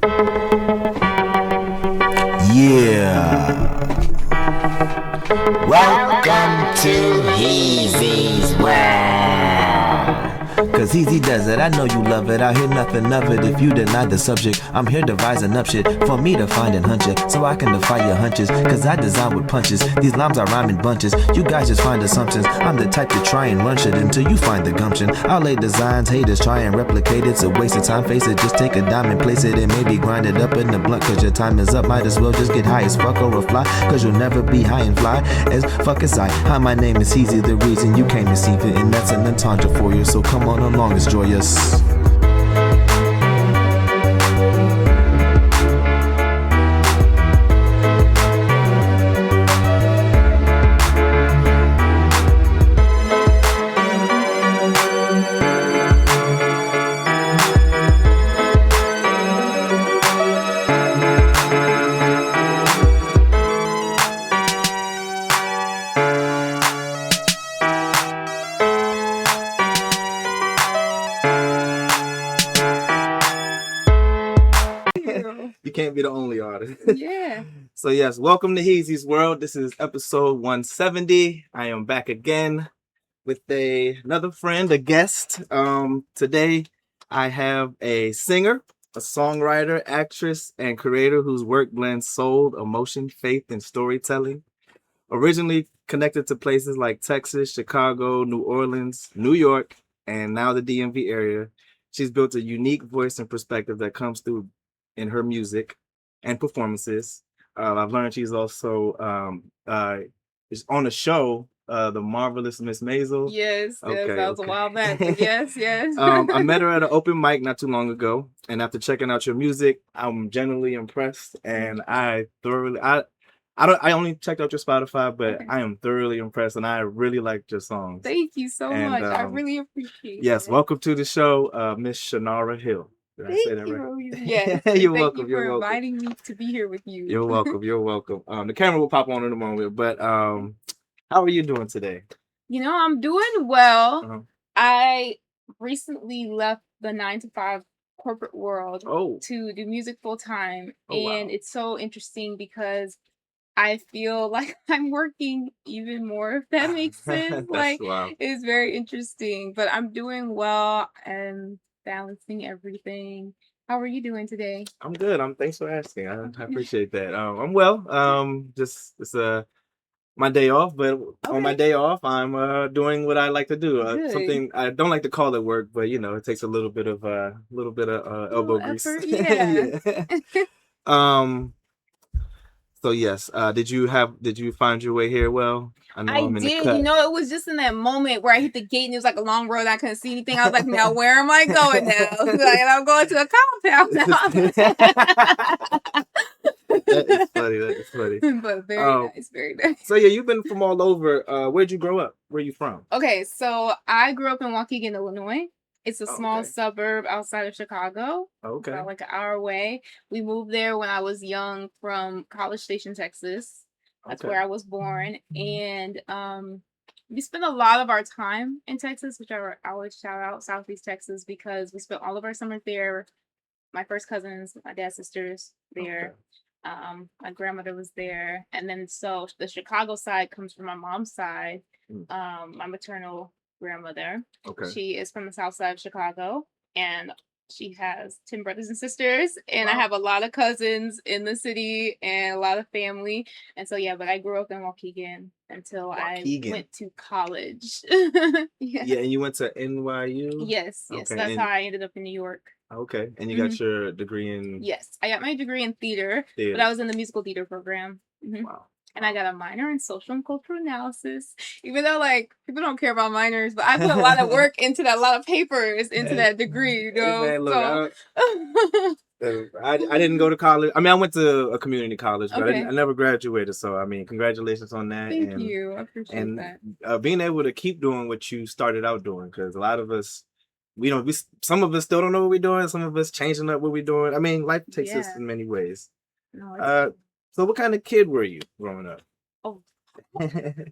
Yeah. Welcome to Heezy's world. Cause Heezy does it, I know you love it. I hear nothing of it if you deny the subject. I'm here devising up shit for me to find and hunch it, so I can defy your hunches. Cause I design with punches, these lines I rhyme in bunches. You guys just find assumptions, I'm the type to try and run shit until you find the gumption. I'll lay designs, haters try and replicate it. It's a waste of time, face it, just take a dime and place it. And maybe grind it up in the blunt, cause your time is up. Might as well just get high as fuck or a fly, cause you'll never be high and fly as fuck as I. Hi, my name is Heezy, the reason you came to see it, and that's an entendre for you, so come on along, it's joyous. You can't be the only artist. Yeah. So yes, welcome to Heezy's World. This is episode 170. I am back again with another friend, a guest. Today I have a singer, a songwriter, actress, and creator whose work blends soul, emotion, faith, and storytelling. Originally connected to places like Texas, Chicago, New Orleans, New York, and now the DMV area, she's built a unique voice and perspective that comes through in her music and performances. I've learned she's also is on a show, The Marvelous Miss Maisel. Yes, Okay, that was a while back. But yes. I met her at an open mic not too long ago, and after checking out your music, I'm genuinely impressed, and I only checked out your Spotify, but okay. I am thoroughly impressed, and I really liked your songs. Thank you so much. I really appreciate it. Yes, welcome to the show, Miss Chinara Hill. Did I say that right? Yes. You're Thank welcome. you for inviting me to be here with you. You're welcome. You're welcome. The camera will pop on in a moment, but how are you doing today? You know, I'm doing well. I recently left the 9-to-5 corporate world to do music full time, and it's so interesting because I feel like I'm working even more, if that makes sense. It's very interesting, but I'm doing well and balancing everything. How are you doing today? I'm good. Thanks for asking. I appreciate that. I'm well. Just it's my day off, but on my day off, I'm doing what I like to do. Something I don't like to call it work, but it takes a little bit of elbow grease. Yeah. So yes, did you find your way here well? I did. It was just in that moment where I hit the gate and it was like a long road. I couldn't see anything. I was like, now where am I going now? And I'm going to a compound now. That is funny. But very nice. So yeah, you've been from all over. Where'd you grow up? Where are you from? Okay, so I grew up in Waukegan, Illinois. It's a small suburb outside of Chicago. Okay. About like an hour away. We moved there when I was young from College Station, Texas. That's where I was born. And we spent a lot of our time in Texas, which I always shout out Southeast Texas, because we spent all of our summers there. My first cousins, my dad's sisters there. My grandmother was there. And then so the Chicago side comes from my mom's side, my maternal grandmother. She is from the south side of Chicago, and she has 10 brothers and sisters, and I have a lot of cousins in the city and a lot of family. And so but I grew up in Waukegan until I went to college. Yeah, and you went to NYU? Yes, that's how I ended up in New York. Okay, and you got your degree in? Yes, I got my degree in theater, but I was in the musical theater program. Wow. And I got a minor in social and cultural analysis, even though people don't care about minors, but I put a lot of work into that, a lot of papers into that degree, Man, look, I didn't go to college. I mean, I went to a community college, but I never graduated. So, I mean, congratulations on that. Thank you. I appreciate that. Being able to keep doing what you started out doing, because a lot of us, some of us still don't know what we're doing. Some of us changing up what we're doing. I mean, life takes us in many ways. So what kind of kid were you growing up? Okay,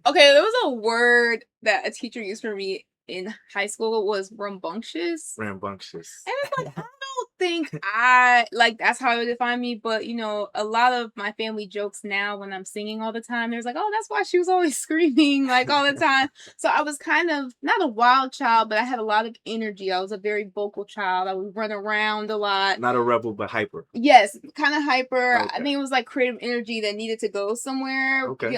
there was a word that a teacher used for me in high school was rambunctious. Rambunctious. And it's like, I don't think that's how I would define me, but you know, a lot of my family jokes now when I'm singing all the time, there's like, oh, that's why she was always screaming like all the time. So I was kind of not a wild child, but I had a lot of energy. I was a very vocal child. I would run around a lot. Not a rebel, but hyper. Yes, kind of hyper. Okay. I think it was like creative energy that needed to go somewhere. Okay.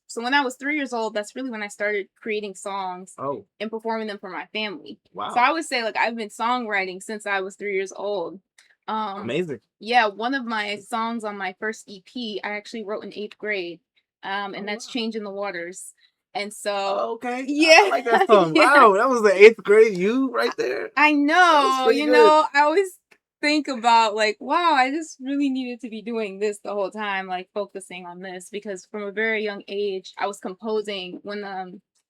So when I was 3 years old, that's really when I started creating songs and performing them for my family. Wow. So I would say like I've been songwriting since I was 3 years old. Amazing. Yeah, one of my songs on my first EP, I actually wrote in 8th grade. And that's Changing the Waters. And so okay. Yeah. I like that song. Yeah. Wow, that was the 8th grade you right there. I know. You know, I always think about like, wow, I just really needed to be doing this the whole time, like focusing on this, because from a very young age I was composing when I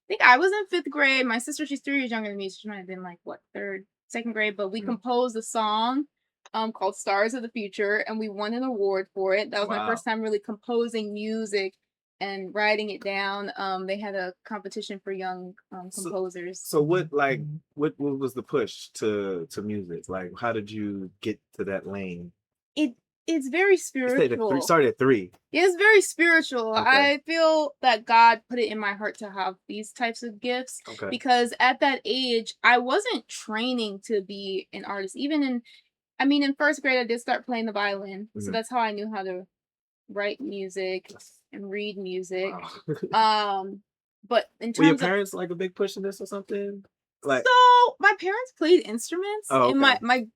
think I was in 5th grade. My sister, she's 3 years younger than me, so she might have been like what, 2nd grade, but we composed a song called Stars of the Future, and we won an award for it. That was my first time really composing music and writing it down. They had a competition for young composers. So what was the push to music? Like, how did you get to that lane? It's very spiritual. Started at 3. It's very spiritual. Okay. I feel that God put it in my heart to have these types of gifts because at that age I wasn't training to be an artist. Even in 1st grade I did start playing the violin, so that's how I knew how to write music and read music. Wow. But in terms, were your parents like a big push in this or something? Like, so my parents played instruments, and my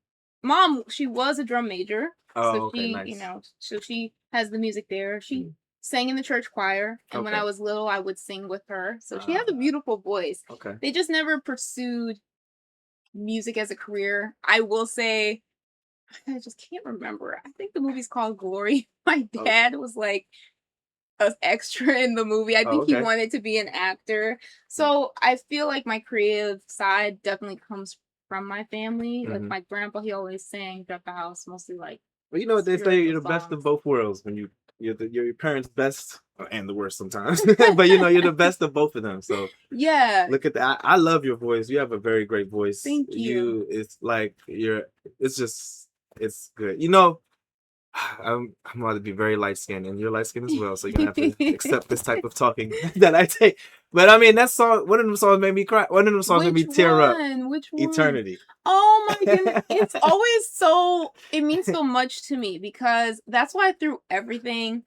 mom, she was a drum major. So she, nice. So she has the music there. She sang in the church choir, and when I was little, I would sing with her. So she has a beautiful voice. Okay. They just never pursued music as a career. I will say, I just can't remember. I think the movie's called Glory. My dad was like an extra in the movie. I think he wanted to be an actor. So I feel like my creative side definitely comes from my family. Like my grandpa, he always sang throughout the house, mostly like. Well, you know what they say, you're the best of both worlds when you're your parents' best and the worst sometimes. But you're the best of both of them. So yeah. Look at that. I love your voice. You have a very great voice. Thank you. It's like it's good. I'm about to be very light skinned, and you're light skinned as well, so you're gonna have to accept this type of talking that I take. But that song, one of them songs made me cry. One of them songs made me tear up. Which one? Eternity. Oh my goodness. It's always it means so much to me because that's why through everything,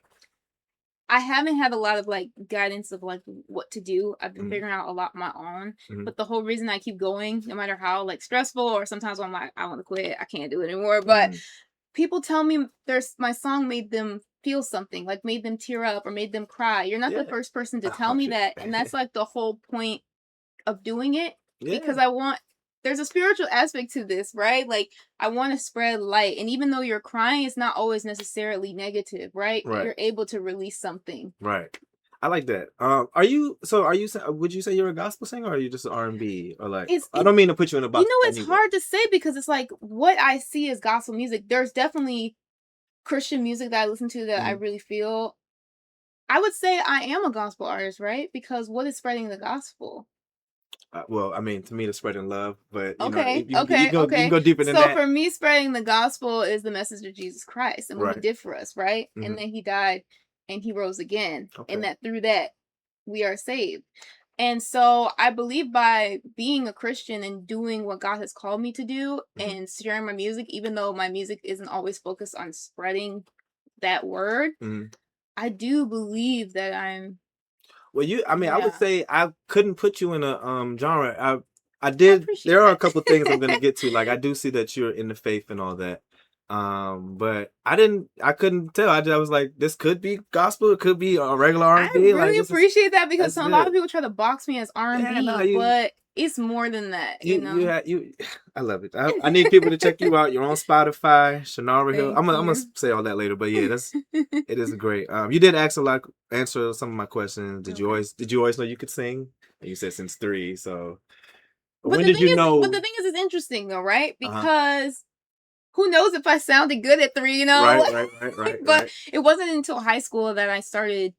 I haven't had a lot of like guidance of like what to do. I've been figuring out a lot on my own. But the whole reason I keep going, no matter how like stressful or sometimes I'm like, I want to quit, I can't do it anymore. But people tell me my song made them feel something, like made them tear up or made them cry. You're not the first person to tell me that. And that's like the whole point of doing it. Because there's a spiritual aspect to this, right? Like I want to spread light. And even though you're crying, it's not always necessarily negative, right? You're able to release something. Right. I like that. Would you say you're a gospel singer or are you just an R&B or like, I don't mean to put you in a box. It's hard to say because it's like what I see as gospel music. There's definitely Christian music that I listen to that I really feel. I would say I am a gospel artist, right? Because what is spreading the gospel? Well, I mean, to me, it's spreading love, but you can go deeper than that. So for me, spreading the gospel is the message of Jesus Christ and what he did for us, right? And then he died and he rose again, and that through that we are saved. And so I believe by being a Christian and doing what God has called me to do and sharing my music, even though my music isn't always focused on spreading that word, I do believe that I'm. Well, I would say I couldn't put you in a genre. I did. There are a couple things I'm gonna get to. Like I do see that you're in the faith and all that. But I couldn't tell. I was like, this could be gospel. It could be a regular R&B. I really appreciate that because a lot of people try to box me as R&B, but it's more than that. I love it. I need people to check you out. You're on Spotify, Chinara Hill. I'm gonna say all that later, but yeah, it is great. You did answer some of my questions. Did you always know you could sing? And you said since 3. So when did you know? But the thing is, it's interesting though, right? Because. Who knows if I sounded good at 3, Right. But it wasn't until high school that I started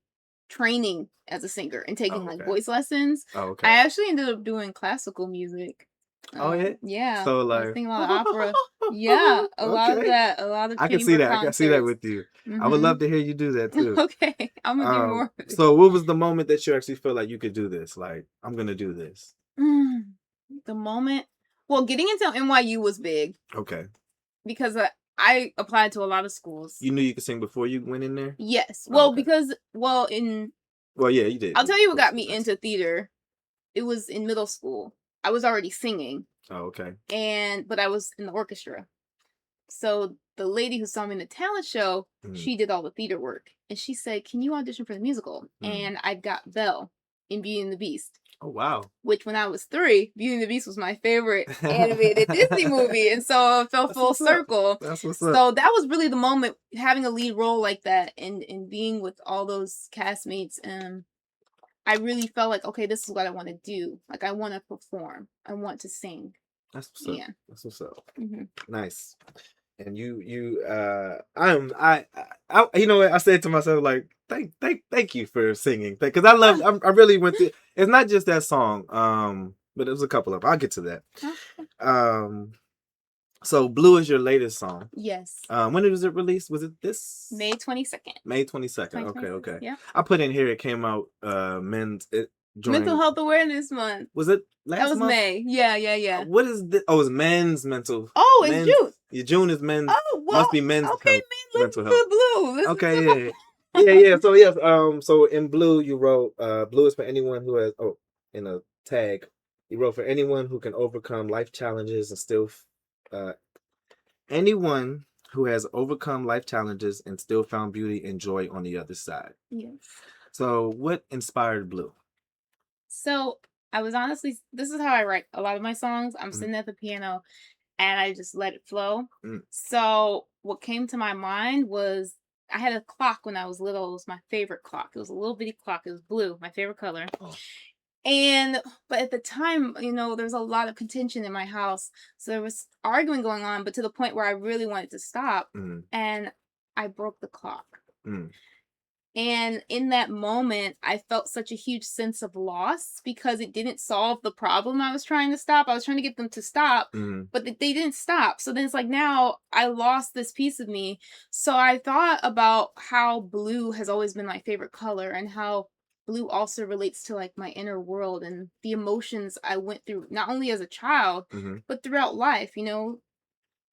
training as a singer and taking voice lessons. Oh, okay. I actually ended up doing classical music. Oh yeah. Yeah. So I was like singing a lot of opera. Yeah, a lot of Okay. that. A lot of I can see chamber that. I can see that concerts. with you. I would love to hear you do that too. Okay, I'm gonna do more. So what was the moment that you actually feel like you could do this? Like, I'm gonna do this. The moment, well, getting into NYU was big Okay. because I applied to a lot of schools. You knew you could sing before you went in there? Yes. Oh, Well, okay. because Well, yeah, you did. I'll tell you what got me into theater. It was in middle school. I was already singing. Oh, okay. But I was in the orchestra. So the lady who saw me in the talent show, she did all the theater work. And she said, "Can you audition for the musical?" And I got Belle in Beauty and the Beast. Oh, wow. Which when I was 3, Beauty and the Beast was my favorite animated Disney movie. And so it fell full circle. That's what's up. So that was really the moment, having a lead role like that and being with all those castmates. I really felt like, okay, this is what I want to do. Like, I want to perform. I want to sing. That's what's up. Yeah. That's what's up. Mm-hmm. Nice. And you you know what, I said to myself, like, thank you for singing, because I really went through. It's not just that song, but it was a couple of. I'll get to that. So Blue is your latest song. Yes. When was it released? Was it this May 22nd? May 22nd. Okay. Yeah. I put in here, it came out Mental Health Awareness Month. Was it last month? That was May. Yeah. What is this? Oh, it's men's mental. Oh, it's June. Yeah, June is men's. Oh, well, must be men's okay, health, mental health. Blue. Okay, yeah. So yes, so in Blue you wrote, Blue is for anyone who has, in a tag, you wrote, for anyone who can overcome life challenges and still, anyone who has overcome life challenges and still found beauty and joy on the other side. Yes. So what inspired Blue? So I was honestly, this is how I write a lot of my songs. I'm sitting at the piano and I just let it flow. So what came to my mind was, I had a clock when I was little. It was my favorite clock. It was a little bitty clock. It was blue, my favorite color. Oh. But at the time, there was a lot of contention in my house. So there was arguing going on, but to the point where I really wanted to stop. And I broke the clock. And in that moment, I felt such a huge sense of loss because it didn't solve the problem I was trying to stop. I was trying to get them to stop, but they didn't stop. So then it's like, now I lost this piece of me. So I thought about how blue has always been my favorite color, and how blue also relates to like my inner world and the emotions I went through, not only as a child, but throughout life.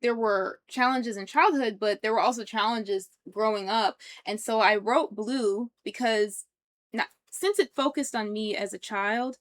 There were challenges in childhood, but there were also challenges growing up. And so I wrote Blue because since it focused on me as a child,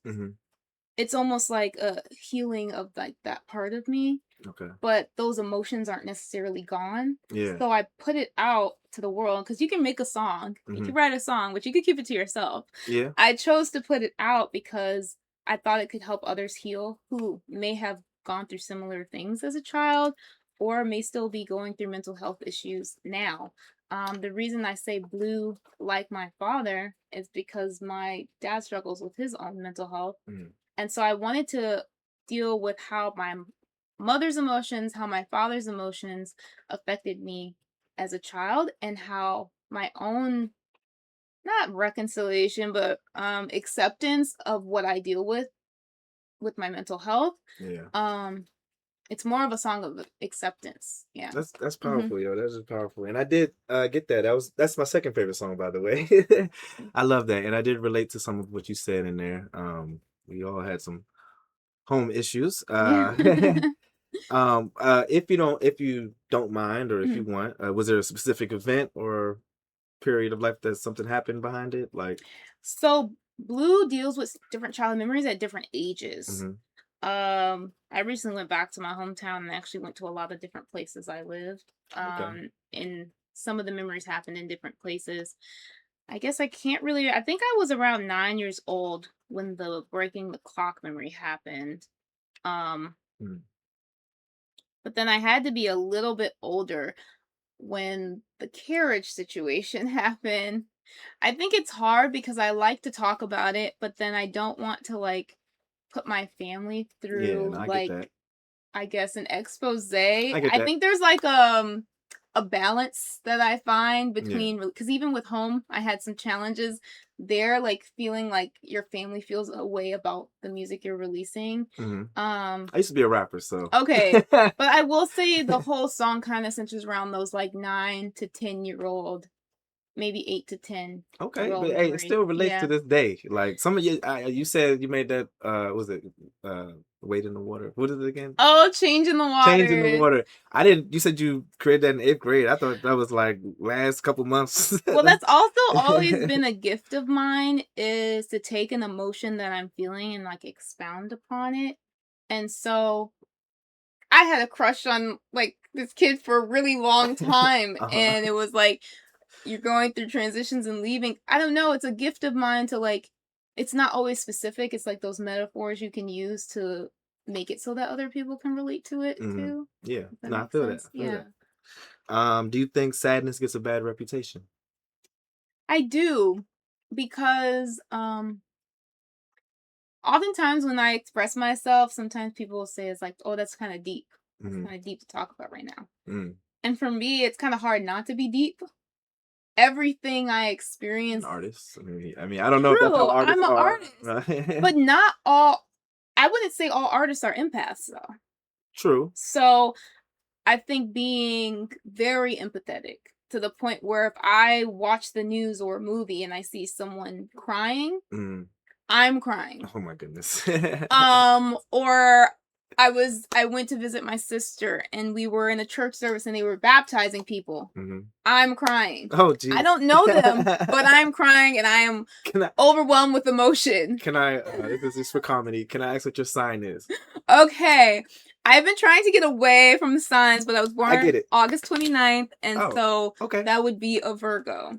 it's almost like a healing of like that part of me. Okay. But those emotions aren't necessarily gone. Yeah. So I put it out to the world, because you can make a song, you can write a song, but you could keep it to yourself. Yeah. I chose to put it out because I thought it could help others heal who may have gone through similar things as a child, or may still be going through mental health issues now. The reason I say blue, like my father, is because my dad struggles with his own mental health. And so I wanted to deal with how my mother's emotions, how my father's emotions affected me as a child, and how my own, not reconciliation, but acceptance of what I deal with my mental health. Yeah. It's more of a song of acceptance. Yeah. That's powerful, yo. That's just powerful. And I did get that. That's my second favorite song, by the way. I love that. And I did relate to some of what you said in there. We all had some home issues. If you don't mind, or if you want, was there a specific event or period of life that something happened behind it? Like, so Blue deals with different childhood memories at different ages. I recently went back to my hometown and actually went to a lot of different places I lived. And some of the memories happened in different places. I guess I think I was around 9 years old when the breaking the clock memory happened. But then I had to be a little bit older when the carriage situation happened. I think it's hard because I like to talk about it, but then I don't want to like put my family through I guess an expose. I think there's like a balance that I find between, because even with home, I had some challenges there, like feeling like your family feels a way about the music you're releasing. I used to be a rapper, so okay, but I will say the whole song kind of centers around those like 9 to 10-year-old, maybe 8 to 10. Okay, but hey, it still relates to this day. Like some of you said you made that. Was it Wade in the Water? What is it again? Oh, Change in the Water. Change in the Water. I didn't. You said you created that in 8th grade. I thought that was like last couple months. Well, that's also always been a gift of mine, is to take an emotion that I'm feeling and like expound upon it. And so I had a crush on like this kid for a really long time, and it was like, you're going through transitions and leaving. I don't know. It's a gift of mine to like, it's not always specific. It's like those metaphors you can use to make it so that other people can relate to it too. Yeah. No, I feel that. Do you think sadness gets a bad reputation? I do, because oftentimes when I express myself, sometimes people will say it's like, oh, that's kind of deep. That's kind of deep to talk about right now. And for me, it's kind of hard not to be deep. Everything I experience. Artists. I mean, I don't know if that's how artists I'm an artist, but not all. I wouldn't say all artists are empaths, though. True. So, I think being very empathetic to the point where if I watch the news or a movie and I see someone crying, I'm crying. Oh my goodness. Or I went to visit my sister and we were in a church service and they were baptizing people. I'm crying. Oh, geez. I don't know them, but I'm crying and I am overwhelmed with emotion. Can I, this is for comedy, can I ask what your sign is? Okay. I've been trying to get away from the signs, but I was born August 29th, and so that would be a Virgo.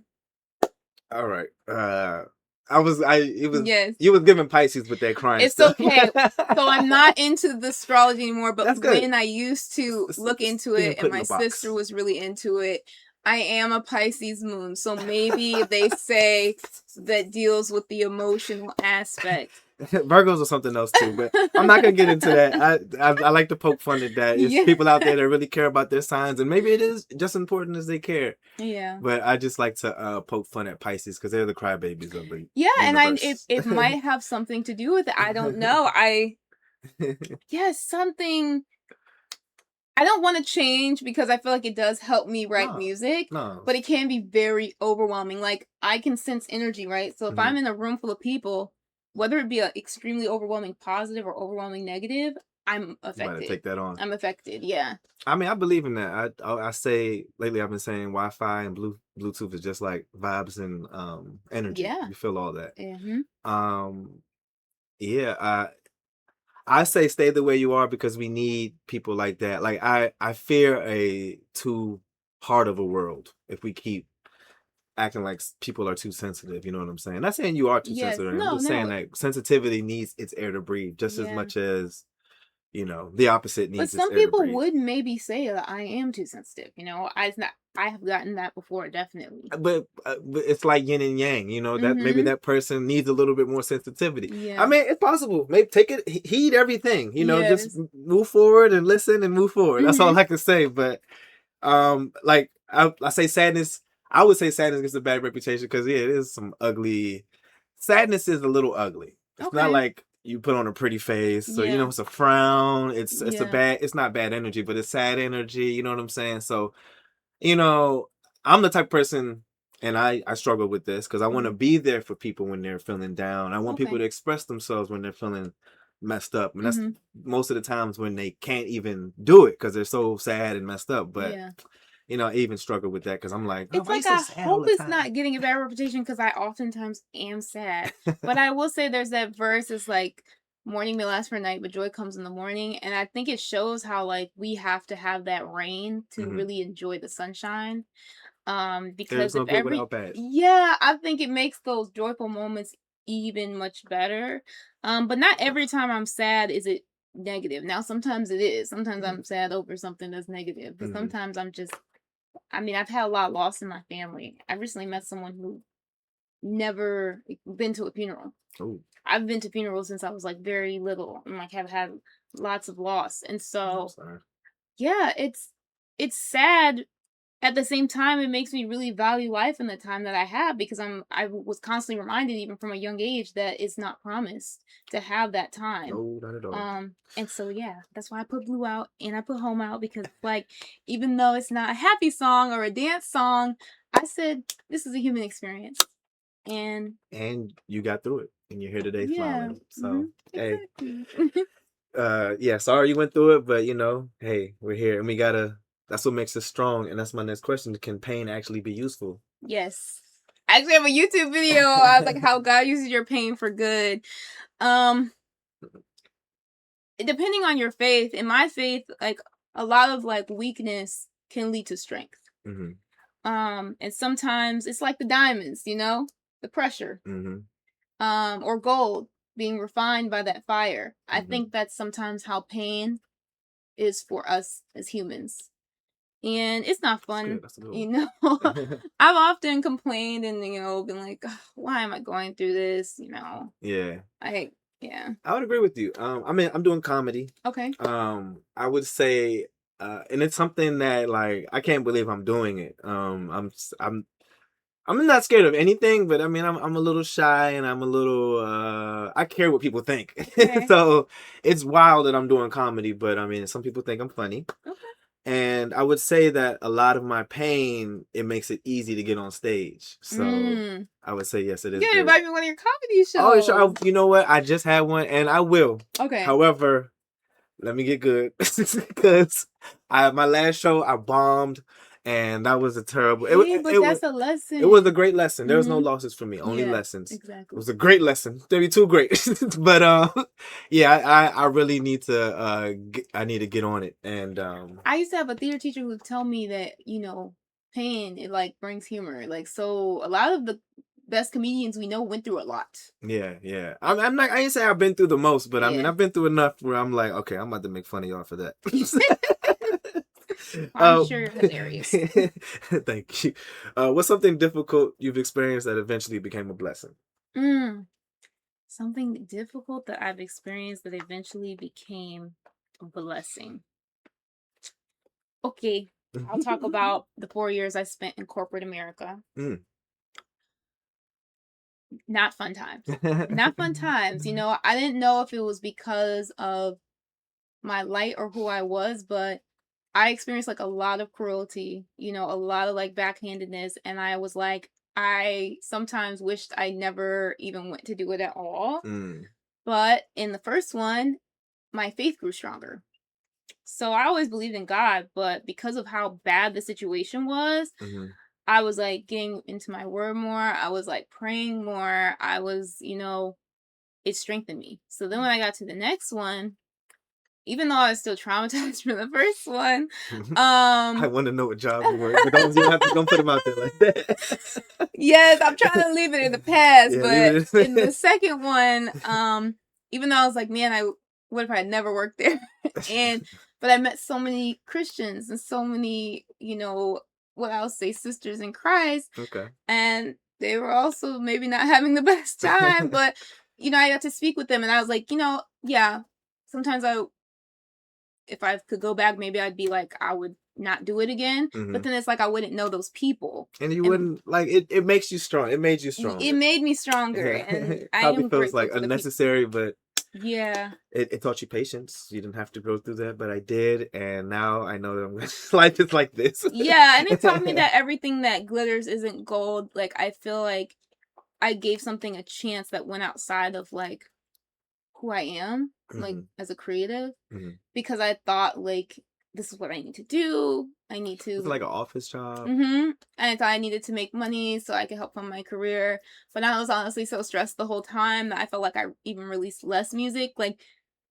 All right. You was giving Pisces with that crying. It's okay. So I'm not into the astrology anymore, but when I used to look into it and my sister was really into it, I am a Pisces moon. So maybe they say that deals with the emotional aspect. Virgos are something else too, but I'm not gonna get into that. I like to poke fun at that. It's people out there that really care about their signs, and maybe it is just important as they care. Yeah. But I just like to poke fun at Pisces because they're the crybabies of the universe. And it might have something to do with it. I don't know. Something. I don't want to change because I feel like it does help me write music, but it can be very overwhelming. Like I can sense energy, right? So if I'm in a room full of people, whether it be an extremely overwhelming positive or overwhelming negative, I'm affected. You gotta take that on. I'm affected, yeah. I mean, I believe in that. I say lately I've been saying Wi-Fi and Bluetooth is just like vibes and energy. Yeah. You feel all that. I say stay the way you are because we need people like that. Like I fear a too hard of a world if we keep acting like people are too sensitive, you know what I'm saying? Not saying you are too sensitive. I'm just saying like sensitivity needs its air to breathe just as much as, you know, the opposite needs its air to breathe. But some people would maybe say that I am too sensitive, you know? I have gotten that before, definitely. But it's like yin and yang, you know, that maybe that person needs a little bit more sensitivity. Yeah. I mean, it's possible. Maybe heed everything, you know, just move forward and listen and move forward. That's all I can say. But like I say sadness, I would say sadness gets a bad reputation because it is some ugly. Sadness is a little ugly. It's not like you put on a pretty face, so you know it's a frown. It's it's not bad energy, but it's sad energy. You know what I'm saying? So, you know, I'm the type of person, and I struggle with this because I want to be there for people when they're feeling down. I want people to express themselves when they're feeling messed up, and that's most of the times when they can't even do it because they're so sad and messed up. But you know, I even struggle with that because I'm like, it's like I hope it's not getting a bad reputation because I oftentimes am sad. But I will say there's that verse, it's like morning may last for a night, but joy comes in the morning. And I think it shows how like we have to have that rain to really enjoy the sunshine. Because if I think it makes those joyful moments even much better. But not every time I'm sad is it negative. Now sometimes it is. Sometimes I'm sad over something that's negative. But sometimes I'm just, I mean, I've had a lot of loss in my family. I recently met someone who never been to a funeral. Ooh. I've been to funerals since I was like very little and like have had lots of loss. And so, yeah, it's sad at the same time, it makes me really value life and the time that I have, because I was constantly reminded, even from a young age, that it's not promised to have that time. No, not at all. And so yeah, that's why I put Blue out and I put Home out, because like, even though it's not a happy song or a dance song, I said this is a human experience, and you got through it, and you're here today smiling. So exactly. yeah, sorry you went through it, but you know, hey, we're here, and we gotta. That's what makes us strong, and that's my next question: can pain actually be useful? Yes. I actually have a YouTube video. I was like, how God uses your pain for good. Depending on your faith, in my faith, like, a lot of like weakness can lead to strength. Mm-hmm. And sometimes it's like the diamonds, you know, the pressure. Mm-hmm. Or gold being refined by that fire. I Mm-hmm. think that's sometimes how pain is for us as humans. And it's not fun, you know. I've often complained and, you know, been like, why am I going through this? You know. Yeah. Yeah. I would agree with you. I mean, I'm doing comedy. Okay. I would say, and it's something that, like, I can't believe I'm doing it. I'm not scared of anything, but I mean, I'm a little shy, and I'm a little, I care what people think. Okay. So it's wild that I'm doing comedy, but I mean, some people think I'm funny. Okay. And I would say that a lot of my pain, it makes it easy to get on stage. So I would say, yes, it is. You gotta invite me to one of your comedy shows. Oh, you know what? I just had one, and I will. Okay. However, let me get good, because my last show I bombed, and that was a terrible. That's a lesson. It was a great lesson. There was no losses for me, only lessons. Exactly. It was a great lesson. 32 great. But yeah, I really need to I need to get on it. And I used to have a theater teacher who would tell me that, you know, pain, it like brings humor. Like, so a lot of the best comedians we know went through a lot. Yeah. I'm not. I ain't say I've been through the most, but I mean, I've been through enough where I'm like, okay, I'm about to make fun of y'all for that. I'm sure you're hilarious. Thank you. What's something difficult you've experienced that eventually became a blessing? Something difficult that I've experienced that eventually became a blessing. Okay, I'll talk about the 4 years I spent in corporate America. Not fun times. Not fun times. You know, I didn't know if it was because of my light or who I was, but I experienced like a lot of cruelty, you know, a lot of like backhandedness. And I was like, I sometimes wished I never even went to do it at all. But in the first one, my faith grew stronger. So I always believed in God, but because of how bad the situation was, I was like getting into my word more. I was like praying more. I was, you know, it strengthened me. So then when I got to the next one, even though I was still traumatized from the first one, I want to know what job you were, but don't put them out there like that. Yes, I'm trying to leave it in the past, but in the second one, even though I was like, man, what if I had never worked there? But I met so many Christians and so many, you know, what I'll say, sisters in Christ. Okay. And they were also maybe not having the best time, but, you know, I got to speak with them, and I was like, you know, yeah, sometimes if I could go back, maybe I'd be like, I would not do it again. But then it's like I wouldn't know those people, and you wouldn't like it. It makes you strong. It made you stronger. It made me stronger, and I probably am feels like unnecessary, but yeah, it taught you patience. You didn't have to go through that, but I did, and now I know that life is like this. Yeah, and it taught me that everything that glitters isn't gold. Like, I feel like I gave something a chance that went outside of like who I am, like as a creative, because I thought like, this is what I need to do. I need to. It's like an office job. And I thought I needed to make money so I could help fund my career. But I was honestly so stressed the whole time that I felt like I even released less music. Like,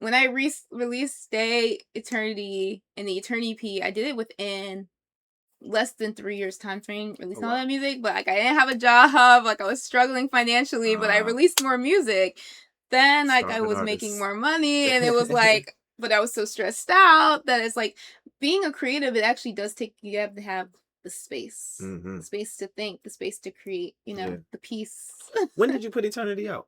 when I released Stay, Eternity, and the Eternity EP, I did it within less than 3 years time frame, releasing all that music. But like, I didn't have a job. Like, I was struggling financially, but I released more music. Then like, I was making more money, and it was like, but I was so stressed out that it's like, being a creative, it actually does take, you have to have the space, the space to think, the space to create, you know, the peace. When did you put Eternity out?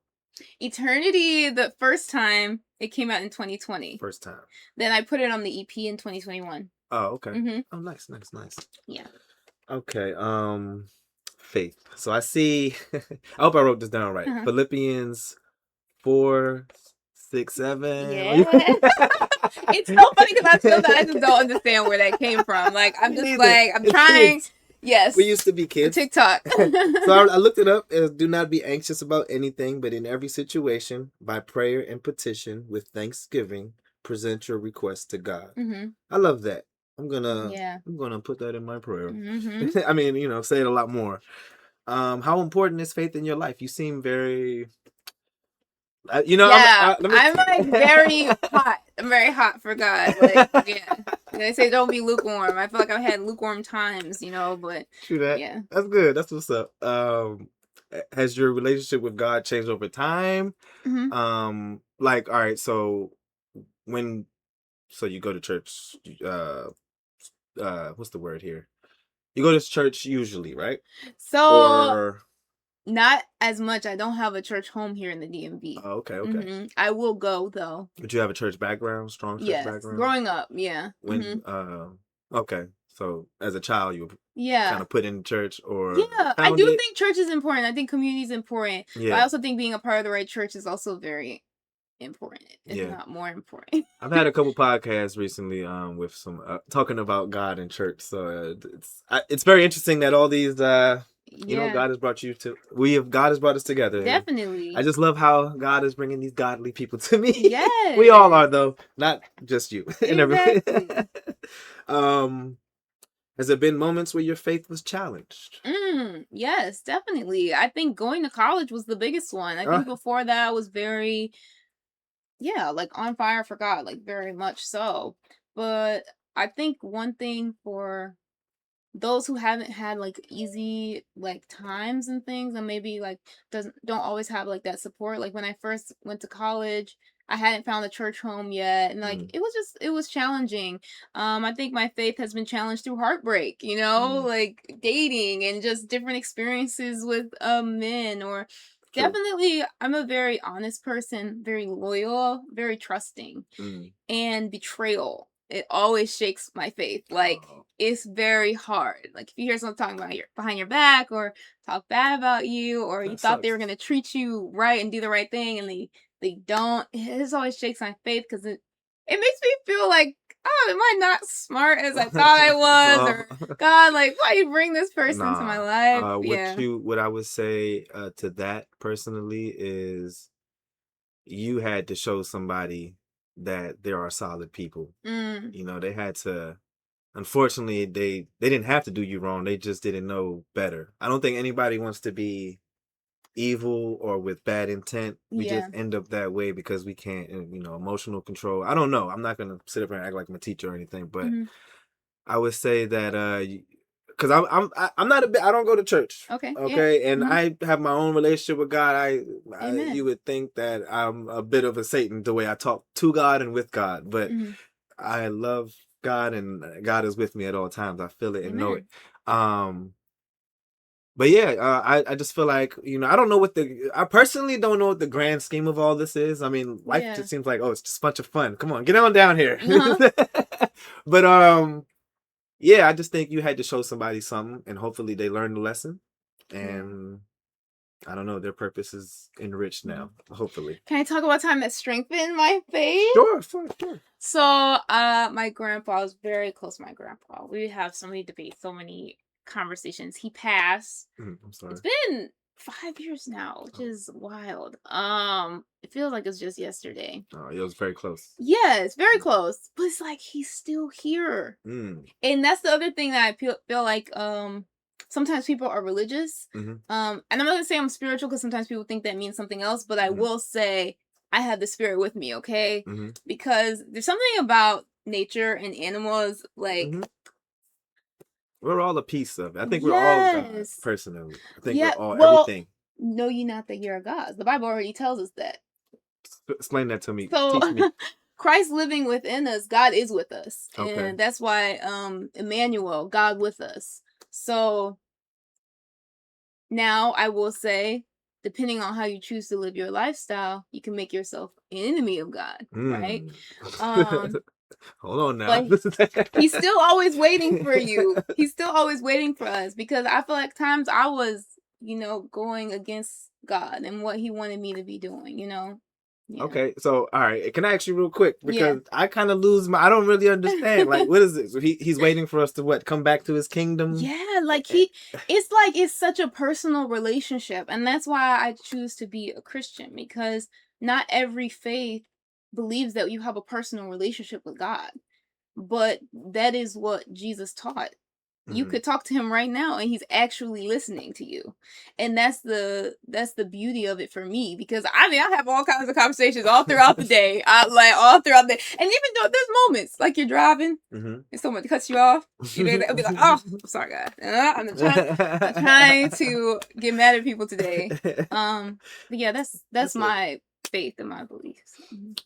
Eternity, the first time, it came out in 2020. First time. Then I put it on the EP in 2021. Oh, okay. Oh, nice. Yeah. Okay. Faith. So I see. I hope I wrote this down right. Uh-huh. Philippians 4, 6, 7. Yeah. It's so funny because I feel that I just don't understand where that came from. Like, I'm Me just neither. like, I'm It's trying. kids. Yes. We used to be For kids. TikTok. So I looked it up as do not be anxious about anything, but in every situation, by prayer and petition, with thanksgiving, present your requests to God. Mm-hmm. I love that. I'm Yeah. gonna put that in my prayer. Mm-hmm. I mean, say it a lot more. How important is faith in your life? You seem very, Yeah, let me. I'm like very hot. I'm very hot for God. Like, yeah. They say don't be lukewarm. I feel like I've had lukewarm times, but True that. yeah. That's good. That's what's up. Has your relationship with God changed over time? Mm-hmm. Like, all right, so when, so you go to church, what's the word here? You go to church usually, right? So Or not as much. I don't have a church home here in the DMV. oh, okay. Mm-hmm. I will go though. But you have a church background, strong church Yes, background. growing up, yeah. When okay, so as a child you were Yeah. kind of put in church or Yeah, I do founded? think church is important. I think community is important. But I Yeah. also think being a part of the right church is also very important, if Yeah. not more important. I've had a couple podcasts recently with some talking about God and church. So it's very interesting that all these Yeah, God has brought you to God has brought us together. and definitely. I just love how God is bringing these godly people to me. Yes. We all are though, not just you and everybody. Exactly. Has there been moments where your faith was challenged? Yes, definitely. I think going to college was the biggest one. I think before that I was very, like on fire for God, like very much so. But I think one thing for those who haven't had like easy like times and things, and maybe like don't always have like that support, like when I first went to college, I hadn't found a church home yet, and like it was challenging. I think my faith has been challenged through heartbreak, like dating and just different experiences with men, or True. definitely I'm a very honest person, very loyal, very trusting. And betrayal, it always shakes my faith. Like, it's very hard. Like, if you hear someone talking about behind your back, or talk bad about you, or you thought they were gonna treat you right and do the right thing, and they don't, it always shakes my faith, because it makes me feel like, oh, am I not smart as I thought I was? Or God, like, why you bring this person into my life? What I would say to that personally is you had to show somebody that there are solid people. They had to, unfortunately, they didn't have to do you wrong. They just didn't know better. I don't think anybody wants to be evil or with bad intent. We just end up that way because we can't, emotional control. I don't know. I'm not going to sit up here and act like I'm a teacher or anything, but I would say that, because I'm not I don't go to church. Okay. And I have my own relationship with God. You would think that I'm a bit of a Satan the way I talk to God and with God, but I love God and God is with me at all times. I feel it and know it. But yeah, I just feel like, I don't know I personally don't know what the grand scheme of all this is. I mean, life just seems like, it's just a bunch of fun. Come on, get on down here. But yeah, I just think you had to show somebody something, and hopefully they learned the lesson. And I don't know, their purpose is enriched now, hopefully. Can I talk about time that strengthened my faith? Sure. So, my grandpa was very close to my grandpa. We have so many debates, so many conversations. He passed. I'm sorry. It's been 5 years now, which is wild. It feels like it's just yesterday. Oh, it was very close. Yeah, it's very close. But it's like he's still here. And that's the other thing that I feel like sometimes people are religious. And I'm not gonna say I'm spiritual, because sometimes people think that means something else, but I will say I have the spirit with me, okay? Because there's something about nature and animals, like we're all a piece of it. I think we're all God, personally. I think we're all everything. Know ye not that you're gods. The Bible already tells us that. Explain that to me. So, teach me. Christ living within us, God is with us. And that's why Emmanuel, God with us. So now I will say, depending on how you choose to live your lifestyle, you can make yourself an enemy of God, right? Hold on now. But he's still always waiting for you. He's still always waiting for us, because I feel like times I was, going against God and what he wanted me to be doing, Yeah. Okay, so all right, can I ask you real quick, because I kind of I don't really understand. Like, what is this? He's waiting for us to come back to his kingdom? Yeah, like it's such a personal relationship, and that's why I choose to be a Christian, because not every faith believes that you have a personal relationship with God, but that is what Jesus taught. You could talk to him right now and he's actually listening to you. And that's the beauty of it for me, because I have all kinds of conversations all throughout the day. All throughout the day. And even though there's moments like you're driving and someone cuts you off, you'll be like, oh, I'm sorry, guys. I'm trying to get mad at people today. But yeah, that's my faith and my beliefs.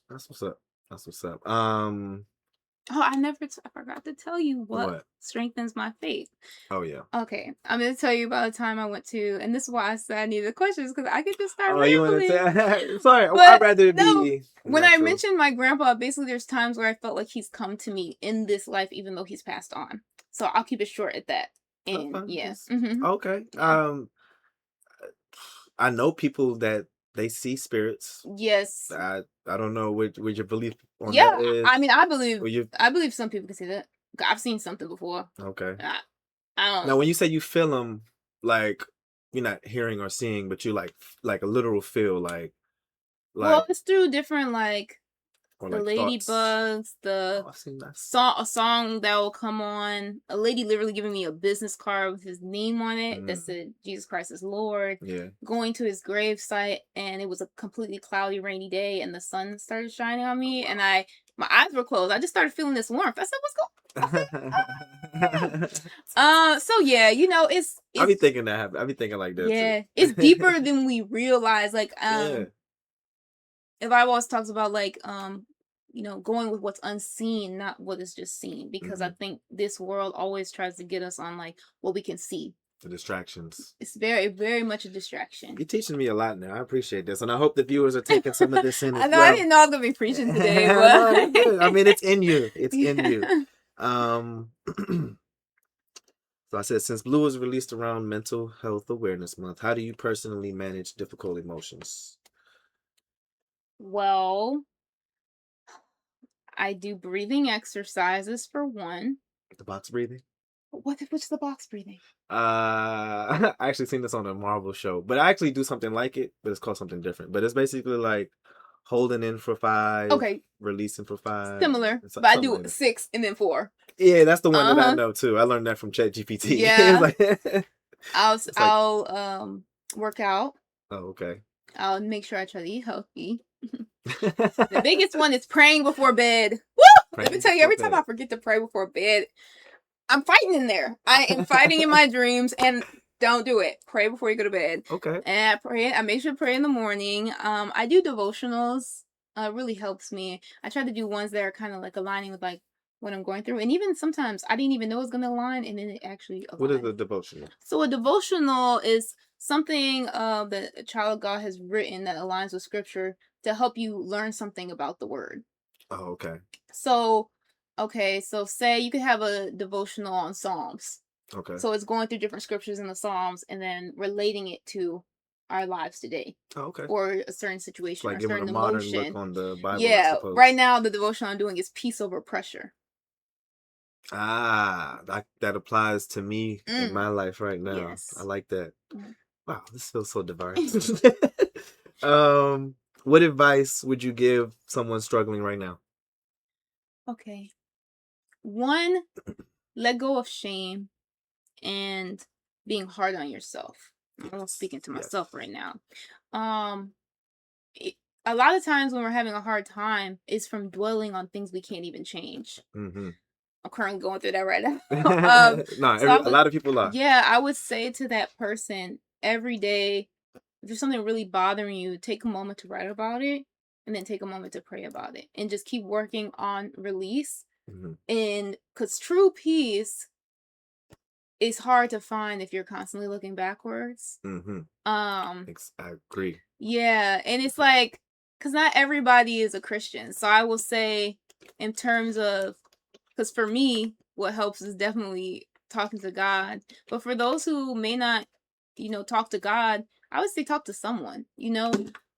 That's what's up. That's what's up. Oh, I forgot to tell you what strengthens my faith. Oh, yeah. Okay, I'm going to tell you about a time I went to, and this is why I said I needed the questions, because I could just start rambling. You want to say? Sorry, I'd rather it be when I mentioned my grandpa, basically there's times where I felt like he's come to me in this life, even though he's passed on. So I'll keep it short at that. And yes. Yeah. Okay. I know people that they see spirits. Yes. I don't know what your belief on that is. I mean, I believe some people can see that. I've seen something before. Okay. I don't know. Now, when you say you feel them, like you're not hearing or seeing, but you like a literal feel, like. Well, it's through different or the ladybugs, a song that will come on. A lady literally giving me a business card with his name on it that said Jesus Christ is Lord. Yeah. Going to his grave site, and it was a completely cloudy, rainy day, and the sun started shining on me, and my eyes were closed. I just started feeling this warmth. I said, "What's going?" So yeah, it's I be thinking that. I be thinking like this. Yeah, it's deeper than we realize. The Bible always talks about going with what's unseen, not what is just seen, because I think this world always tries to get us on what we can see. The distractions. It's very, very much a distraction. You're teaching me a lot now. I appreciate this, and I hope the viewers are taking some of this in. I know. Well. I didn't know I was gonna be preaching today. But... no, I mean, it's in you. It's in you. So I said, since Blue was released around Mental Health Awareness Month, how do you personally manage difficult emotions? Well, I do breathing exercises for one. The box breathing? What's the box breathing? I actually seen this on a Marvel show, but I actually do something like it, but it's called something different. But it's basically like holding in for 5, releasing for 5. Similar, but I do 6 and then 4. Yeah, that's the one that I know too. I learned that from ChatGPT. Yeah, I'll work out. Oh, okay. I'll make sure I try to eat healthy. The biggest one is praying before bed. Woo! Let me tell you, every time I forget to pray before bed, I'm fighting in there. I am fighting in my dreams, and don't do it. Pray before you go to bed. Okay. And I make sure to pray in the morning. I do devotionals. It really helps me. I try to do ones that are kind of aligning with what I'm going through. And even sometimes I didn't even know it was going to align, and then it actually aligns. What is a devotional? So a devotional is something that a child of God has written that aligns with scripture to help you learn something about the word. Oh, okay. So say you could have a devotional on Psalms. Okay. So it's going through different scriptures in the Psalms and then relating it to our lives today. Oh, okay. Or a certain situation, like or a certain giving a modern emotion. look on the Bible. Yeah. Right now, the devotion I'm doing is peace over pressure. That applies to me in my life right now. Yes. I like that. Wow, this feels so divine. What advice would you give someone struggling right now? Okay. 1, let go of shame and being hard on yourself. I'm speaking to myself right now. A lot of times when we're having a hard time, it's from dwelling on things we can't even change. Mm-hmm. I'm currently going through that right now. A lot of people are. Yeah, I would say to that person, every day, if there's something really bothering you, take a moment to write about it, and then take a moment to pray about it, and just keep working on release. Mm-hmm. And because true peace is hard to find if you're constantly looking backwards. Mm-hmm. I agree. Yeah, and it's because not everybody is a Christian. So I will say, in terms of, because for me, what helps is definitely talking to God. But for those who may not, talk to God, I would say talk to someone,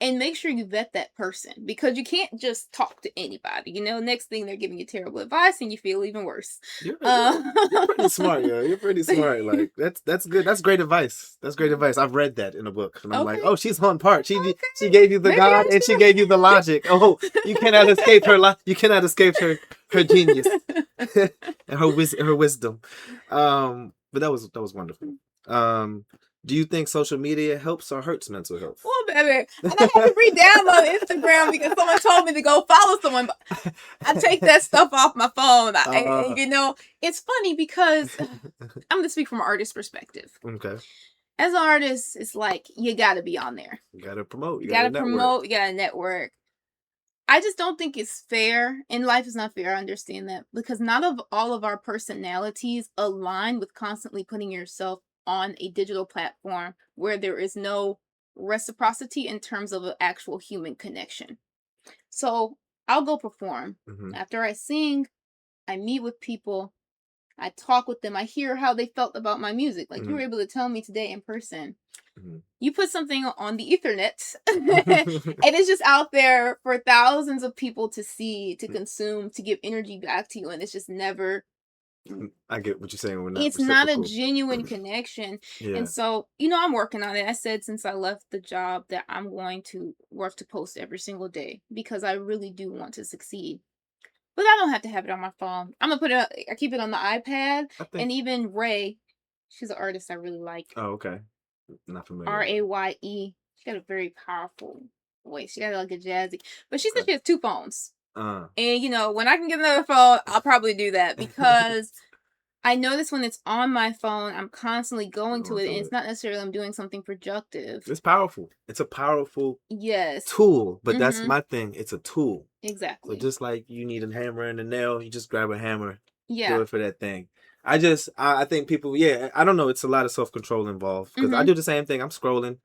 and make sure you vet that person, because you can't just talk to anybody. Next thing they're giving you terrible advice and you feel even worse. You're pretty smart, yeah. You're pretty smart. Like that's good. That's great advice. That's great advice. I've read that in a book, and I'm like, oh, she's on part. She gave you the Maybe God, and she gave you the logic. Oh, you cannot escape her. You cannot escape her genius and her wisdom. But that was wonderful. Do you think social media helps or hurts mental health? Well, baby, and I had to re-download Instagram because someone told me to go follow someone. But I take that stuff off my phone. It's funny because I'm gonna speak from an artist perspective. Okay. As an artist, it's like you gotta be on there. You gotta promote. You gotta promote. You gotta network. I just don't think it's fair, and life is not fair. I understand that, because not all of our personalities align with constantly putting yourself on a digital platform where there is no reciprocity in terms of an actual human connection. So I'll go perform. Mm-hmm. After I sing, I meet with people. I talk with them. I hear how they felt about my music. Like, you were able to tell me today in person. Mm-hmm. You put something on the Ethernet and it's just out there for thousands of people to see, to consume, to give energy back to you. And it's just never... I get what you're saying. It's not a genuine connection. Yeah. And so, I'm working on it. I said since I left the job that I'm going to work to post every single day, because I really do want to succeed. But I don't have to have it on my phone. I'm going to I keep it on the iPad. And even Ray, she's an artist I really like. Oh, okay. Not familiar. Raye. She got a very powerful voice. She got like a jazzy. But she said she has 2 phones. And, when I can get another phone, I'll probably do that, because I notice when it's on my phone, I'm constantly going to it, and it's not necessarily I'm doing something productive. It's powerful. It's a powerful tool, but that's my thing. It's a tool. Exactly. So just like you need a hammer and a nail, you just grab a hammer, do it for that thing. I think people, I don't know. It's a lot of self-control involved, because I do the same thing. I'm scrolling.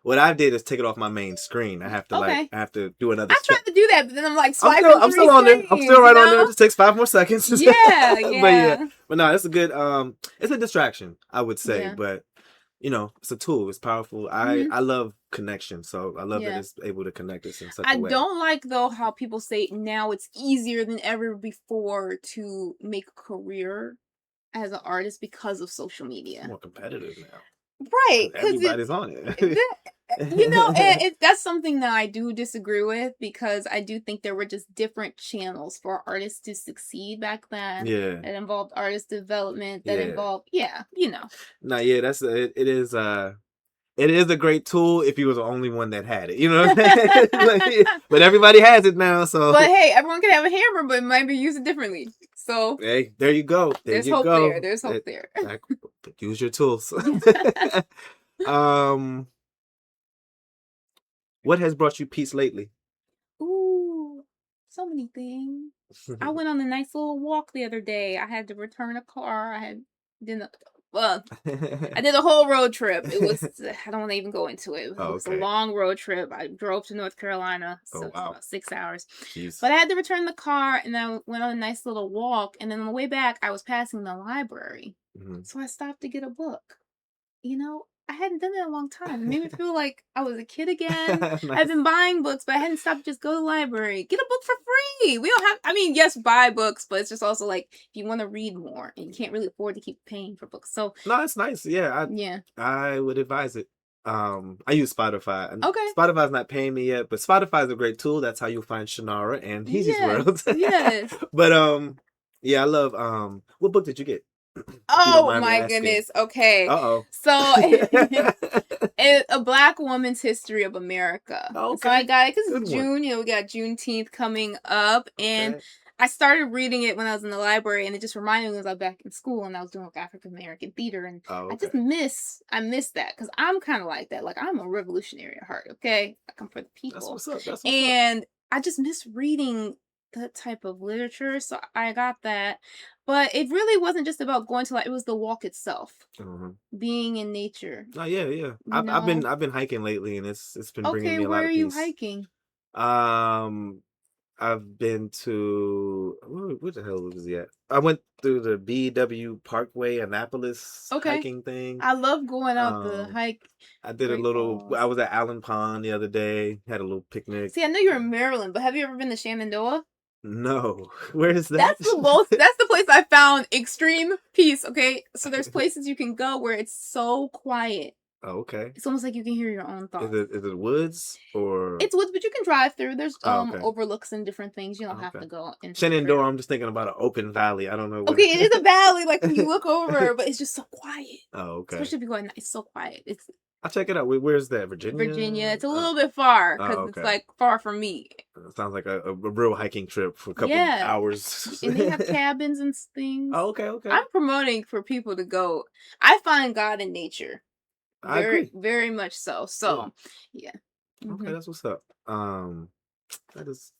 What I did is take it off my main screen. I have to I have to do another step. I tried to do that, but then I'm like swiping. I'm still on there. I'm still right on there. It just takes 5 more seconds. Yeah. But no, it's a good, it's a distraction, I would say. Yeah. But, it's a tool. It's powerful. I love connection. So I love that it's able to connect us in such a way. I don't like, though, how people say now it's easier than ever before to make a career as an artist because of social media. It's more competitive now. Right. Everybody's on it. And that's something that I do disagree with, because I do think there were just different channels for artists to succeed back then. Yeah. That involved artist development, that involved, No, it is a great tool if you were the only one that had it. You know what I'm saying? But everybody has it now, so. But hey, everyone can have a hammer, but it might be used differently. So. Hey, there you go. There's hope there. There's hope there. Use your tools. What has brought you peace lately? Ooh, so many things. I went on a nice little walk the other day. I had to return a car. I did a whole road trip. It was, I don't want to even go into it. It was a long road trip. I drove to North Carolina, so it's about 6 hours. Jeez. But I had to return the car, and I went on a nice little walk. And then on the way back, I was passing the library. So I stopped to get a book. I hadn't done that in a long time. It made me feel like I was a kid again. Nice. I've been buying books, but I hadn't stopped to just go to the library. Get a book for free. We don't have, yes, buy books, but it's just also like, if you want to read more, and you can't really afford to keep paying for books. So. No, it's nice. Yeah. I would advise it. I use Spotify. Okay. Spotify's not paying me yet, but Spotify is a great tool. That's how you'll find Chinara and Heezy's World. Yes. But, I love, what book did you get? Oh my goodness. Okay. So A Black Woman's History of America. Okay. So I got it because it's June. We got Juneteenth coming up, and I started reading it when I was in the library, and it just reminded me when I was back in school and I was doing African American theater, and I just miss that, because I'm kind of like that. Like, I'm a revolutionary at heart. Okay, I come for the people. That's what's up. And I just miss reading that type of literature, so I got that. But it really wasn't just about going to it was the walk itself, being in nature. Oh yeah. I've been hiking lately, and it's been bringing me a lot of peace. Where are you hiking? I've been to where the hell was he at? I went through the BW Parkway Annapolis Okay. hiking thing. I love going out the hike. I did a Great little. Falls. I was at Allen Pond the other day. Had a little picnic. See, I know you're in Maryland, but have you ever been to Shenandoah? No, where is that? That's the most. That's the place I found extreme peace. Okay, so there's places you can go where it's so quiet. Oh, okay. It's almost like you can hear your own thoughts. Is it woods or? It's woods, but you can drive through. There's okay. overlooks and different things. You don't have to go into Shenandoah. I'm just thinking about an open valley. I don't know. Okay, it is a valley, like when you look over, but it's just so quiet. Oh, okay. Especially if you go at night, it's so quiet. It's I'll check it out. Where's that? Virginia. Virginia. It's a little bit far because it's like far from me. It sounds like a real hiking trip for a couple hours. And they have cabins and things. Oh, okay, okay. I'm promoting for people to go. I find God in nature. I agree. Very much so. So, yeah. Okay, that's what's up. That is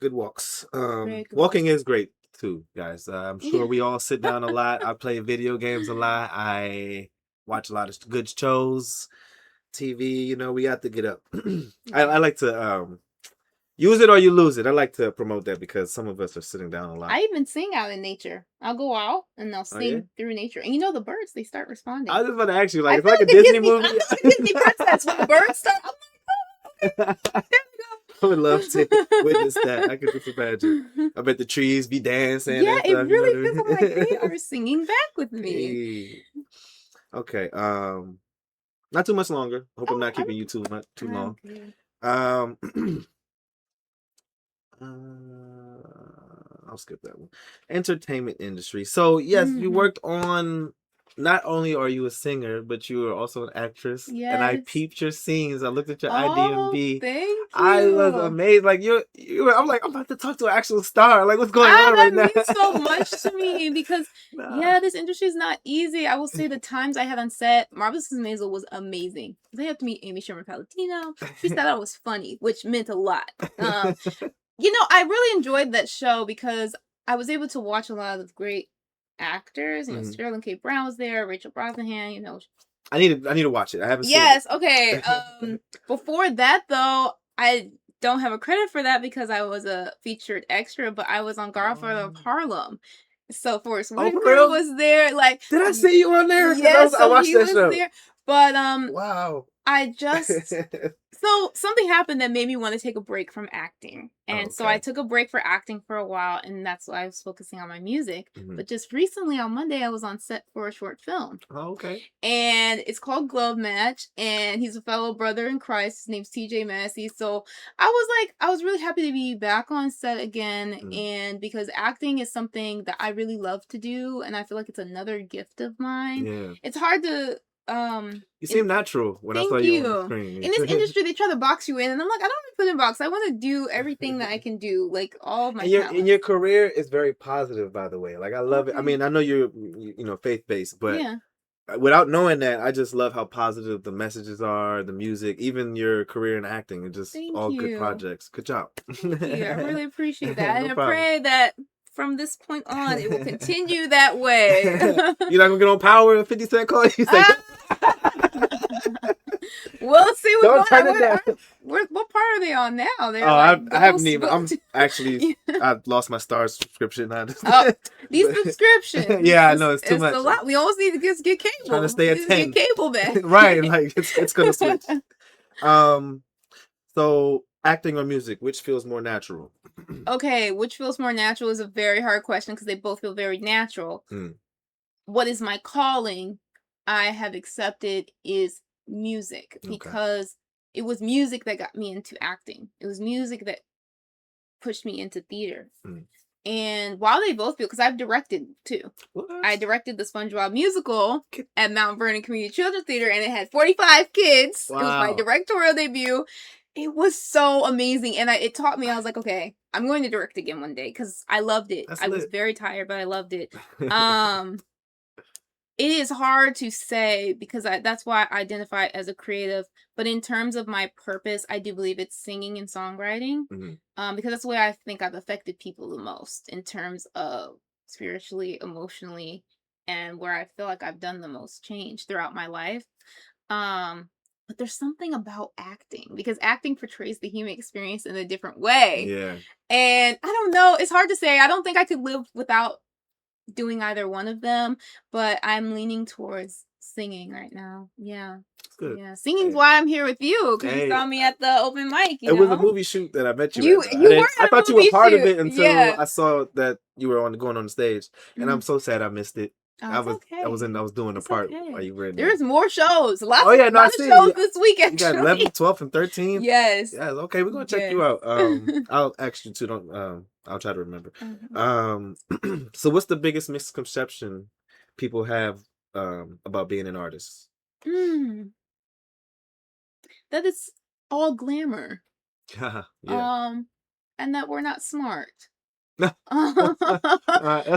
good walks. Walking is great too, guys. I'm sure we all sit down a lot. I play video games a lot. I watch a lot of good shows, TV. You know, we have to get up. I like to use it or you lose it. I like to promote that because some of us are sitting down a lot. I even sing out in nature. I'll go out and I'll sing through nature. And you know the birds, they start responding. I was just about to ask you, like, it's like a Disney movie. I'm like Disney princess. When the birds start, I'm like, oh, there we go. I would love to witness that. I could just imagine. I bet the trees be dancing. Yeah, it really feels like they are singing back with me. Hey. Okay. Not too much longer. Hope I'm not keeping you too long. Okay. I'll skip that one. Entertainment industry. So yes, you worked on. Not only are you a singer, but you are also an actress. Yes. And I peeped your scenes. I looked at your IMDb. Thank you. I was amazed. Like I'm like, I'm about to talk to an actual star. Like, what's going on right now? That means so much to me because this industry is not easy. I will say the times I had on set, Marvelous Mrs. Maisel was amazing. They had to meet Amy Sherman Palladino. She thought I was funny, which meant a lot. You know, I really enjoyed that show because I was able to watch a lot of great actors. You know, Sterling K. Brown was there, Rachel Brosnahan. You know, I need to watch it. I haven't seen it. Yes, okay. Before that though, I don't have a credit for that because I was a featured extra, but I was on Godfather of Harlem. So Forrest Whitaker was there. Like, did I see you on there? Yes, I watched that show. There. But wow. I just so something happened that made me want to take a break from acting. And so I took a break for acting for a while, and that's why I was focusing on my music. But just recently on Monday I was on set for a short film. Oh, okay. And it's called Glove Match, and he's a fellow brother in Christ. His name's TJ Massey. So I was really happy to be back on set again, and because acting is something that I really love to do, and I feel like it's another gift of mine. Yeah. It's hard to you seem natural when I saw you on the screen. In this industry, they try to box you in, and I'm like, I don't want to put in a box. I want to do everything that I can do, like all of my. And your career is very positive, by the way. Like, I love it. I mean, I know you're faith based, but without knowing that, I just love how positive the messages are, the music, even your career in acting, and just all good projects. Good job. Thank you. I really appreciate that, and I pray that from this point on, it will continue that way. You're not gonna get on Power and 50 Cent call you? We'll see what part are they on now? They're I haven't even. I'm actually. I've lost my Star subscription. These subscriptions. Yeah, I know it's too much. A lot. We almost need to get cable. Trying to stay at 10. Get cable back. Right, like it's gonna switch. So acting or music, which feels more natural? Okay, which feels more natural is a very hard question because they both feel very natural. What is my calling? I have accepted is music because it was music that got me into acting. It was music that pushed me into theater. And while they both feel, because I've directed too. What? I directed the SpongeBob musical at Mount Vernon Community Children's Theater, and it had 45 kids. Wow. It was my directorial debut. It was so amazing, and it taught me. I was like, okay, I'm going to direct again one day because I loved it. I was very tired, but I loved it. It is hard to say because that's why I identify as a creative. But in terms of my purpose, I do believe it's singing and songwriting. Because that's the way I think I've affected people the most in terms of spiritually, emotionally, and where I feel like I've done the most change throughout my life. but there's something about acting because acting portrays the human experience in a different way. Yeah. And I don't know, it's hard to say. I don't think I could live without doing either one of them, but I'm leaning towards singing right now. Yeah. It's good. Yeah. Singing's Hey. why I'm here with you, because you Hey. saw me at the open mic, It was a movie shoot that I met you at. You were I at a thought you were movie part of shoot. it until Yeah. I saw that you were going on the stage. And I'm Mhm. so sad I missed it. Oh, I it's was okay. I was doing the It's part okay. while you were in there. There's more shows. Lots Oh yeah, no, I of see. shows this week, You got actually. 11, 12, and 13? Yes. Yeah, okay, we're gonna check Yes. you out. I'll ask you to don't I'll try to remember. Mhm. So what's the biggest misconception people have about being an artist? That it's all glamour. Yeah. And that we're not smart. That's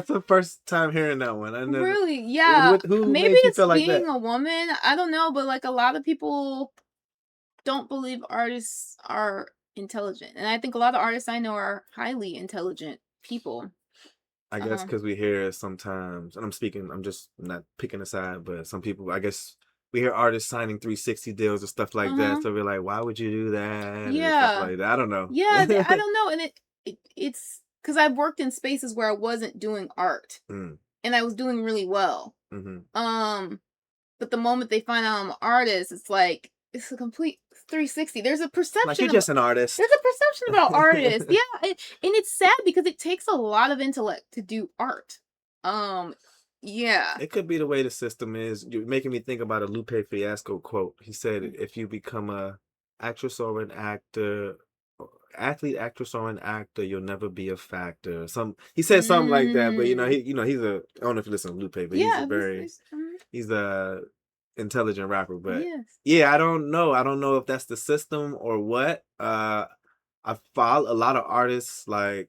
the first time hearing that one. I never. Really? Yeah. Who Maybe made you it's feel like being that? a woman. I don't know, but like a lot of people don't believe artists are intelligent. And I think a lot of artists I know are highly intelligent people. I guess because we hear sometimes, and I'm just not picking a side, but some people, I guess, we hear artists signing 360 deals and stuff like that. So we're like, why would you do that? And stuff like that. I don't know. Yeah, I don't know. And it's because I've worked in spaces where I wasn't doing art and I was doing really well. But the moment they find out I'm an artist, it's like, it's a complete 360. There's a perception. Like, you're just an artist. There's a perception about artists. Yeah. And it's sad because it takes a lot of intellect to do art. Yeah. It could be the way the system is. You're making me think about a Lupe Fiasco quote. He said, if you become a actress or an actor, actress or an actor, you'll never be a factor. He said something like that, but he's a, I don't know if you listen to Lupe, but he's a intelligent rapper. But yeah, I don't know. I don't know if that's the system or what. I follow a lot of artists, like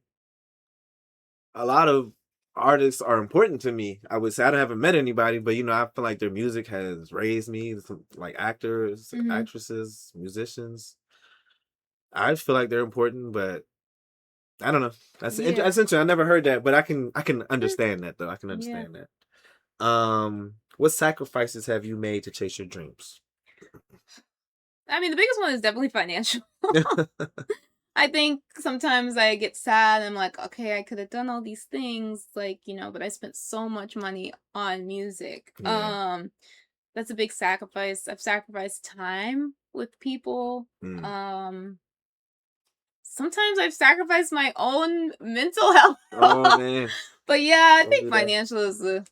a lot of artists are important to me. I would say I haven't met anybody, but I feel like their music has raised me. Like actors, actresses, musicians. I feel like they're important, but I don't know. That's interesting. I never heard that, but I can understand that though. I can understand that. What sacrifices have you made to chase your dreams? I mean, the biggest one is definitely financial. I think sometimes I get sad. I'm like, okay, I could have done all these things, like, but I spent so much money on music. Yeah. That's a big sacrifice. I've sacrificed time with people. Sometimes I've sacrificed my own mental health. Oh man. But yeah, I think financial is the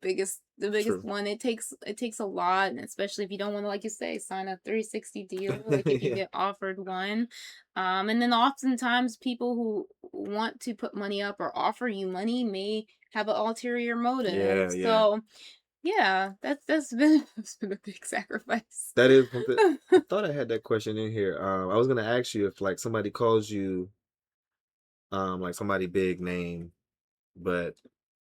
biggest True. one. It takes a lot, and especially if you don't want to, like you say, sign a 360 deal, like if you get offered one. And then oftentimes people who want to put money up or offer you money may have an ulterior motive. Yeah. So yeah, that's been a big sacrifice. That is something. I thought I had that question in here. I was gonna ask you if like somebody calls you, like somebody big name, but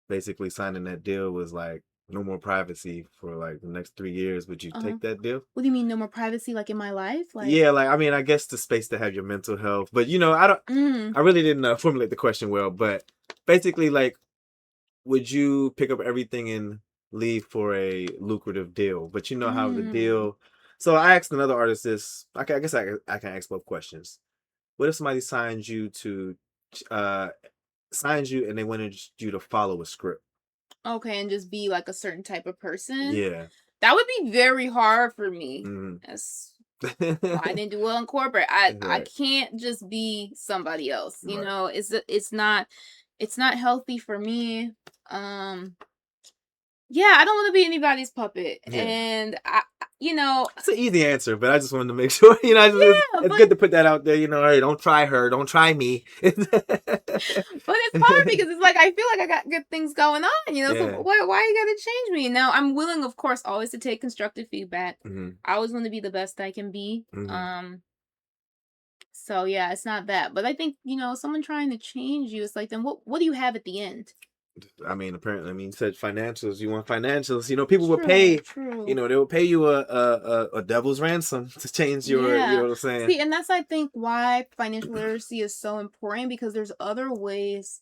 basically signing that deal was like no more privacy for like the next 3 years. Would you take that deal? What do you mean no more privacy? Like in my life? Like yeah, like I mean, I guess the space to have your mental health, but I don't. I really didn't formulate the question well, but basically, like, would you pick up everything and leave for a lucrative deal? But you know how the deal. So I asked another artist this. I guess I can ask both questions. What if somebody signs you and they wanted you to follow a script? Okay, and just be like a certain type of person? Yeah. That would be very hard for me. That's why I didn't do well in corporate. I can't just be somebody else. It's not healthy for me. Yeah, I don't want to be anybody's puppet. Yeah. And it's an easy answer, but I just wanted to make sure, it's good to put that out there, hey, don't try her, don't try me. But it's hard because it's like, I feel like I got good things going on, so why you gotta change me? Now, I'm willing, of course, always to take constructive feedback. I always want to be the best I can be. So yeah, it's not that. But I think, someone trying to change you, it's like, then what do you have at the end? I mean, apparently, you said financials. You want financials. People will pay. True. They will pay you a devil's ransom to change your. You know what I'm saying? See, and that's, I think, why financial literacy is so important, because there's other ways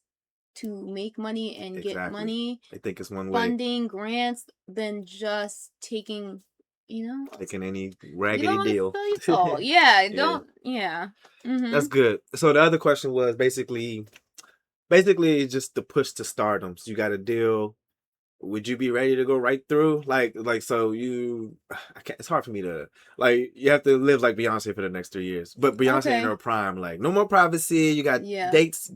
to make money and get money. I think it's one way. Funding, grants, than just taking you know, Taking any you don't raggedy want to deal. sell your soul. Yeah, Yeah. don't. Yeah. Mm-hmm. That's good. So the other question was basically just the push to stardom. So you got a deal. Would you be ready to go right through? So you, I can't, it's hard for me to, like, you have to live like Beyonce for the next 3 years. But Beyonce in Okay. her prime, like, no more privacy. You got Yeah. dates,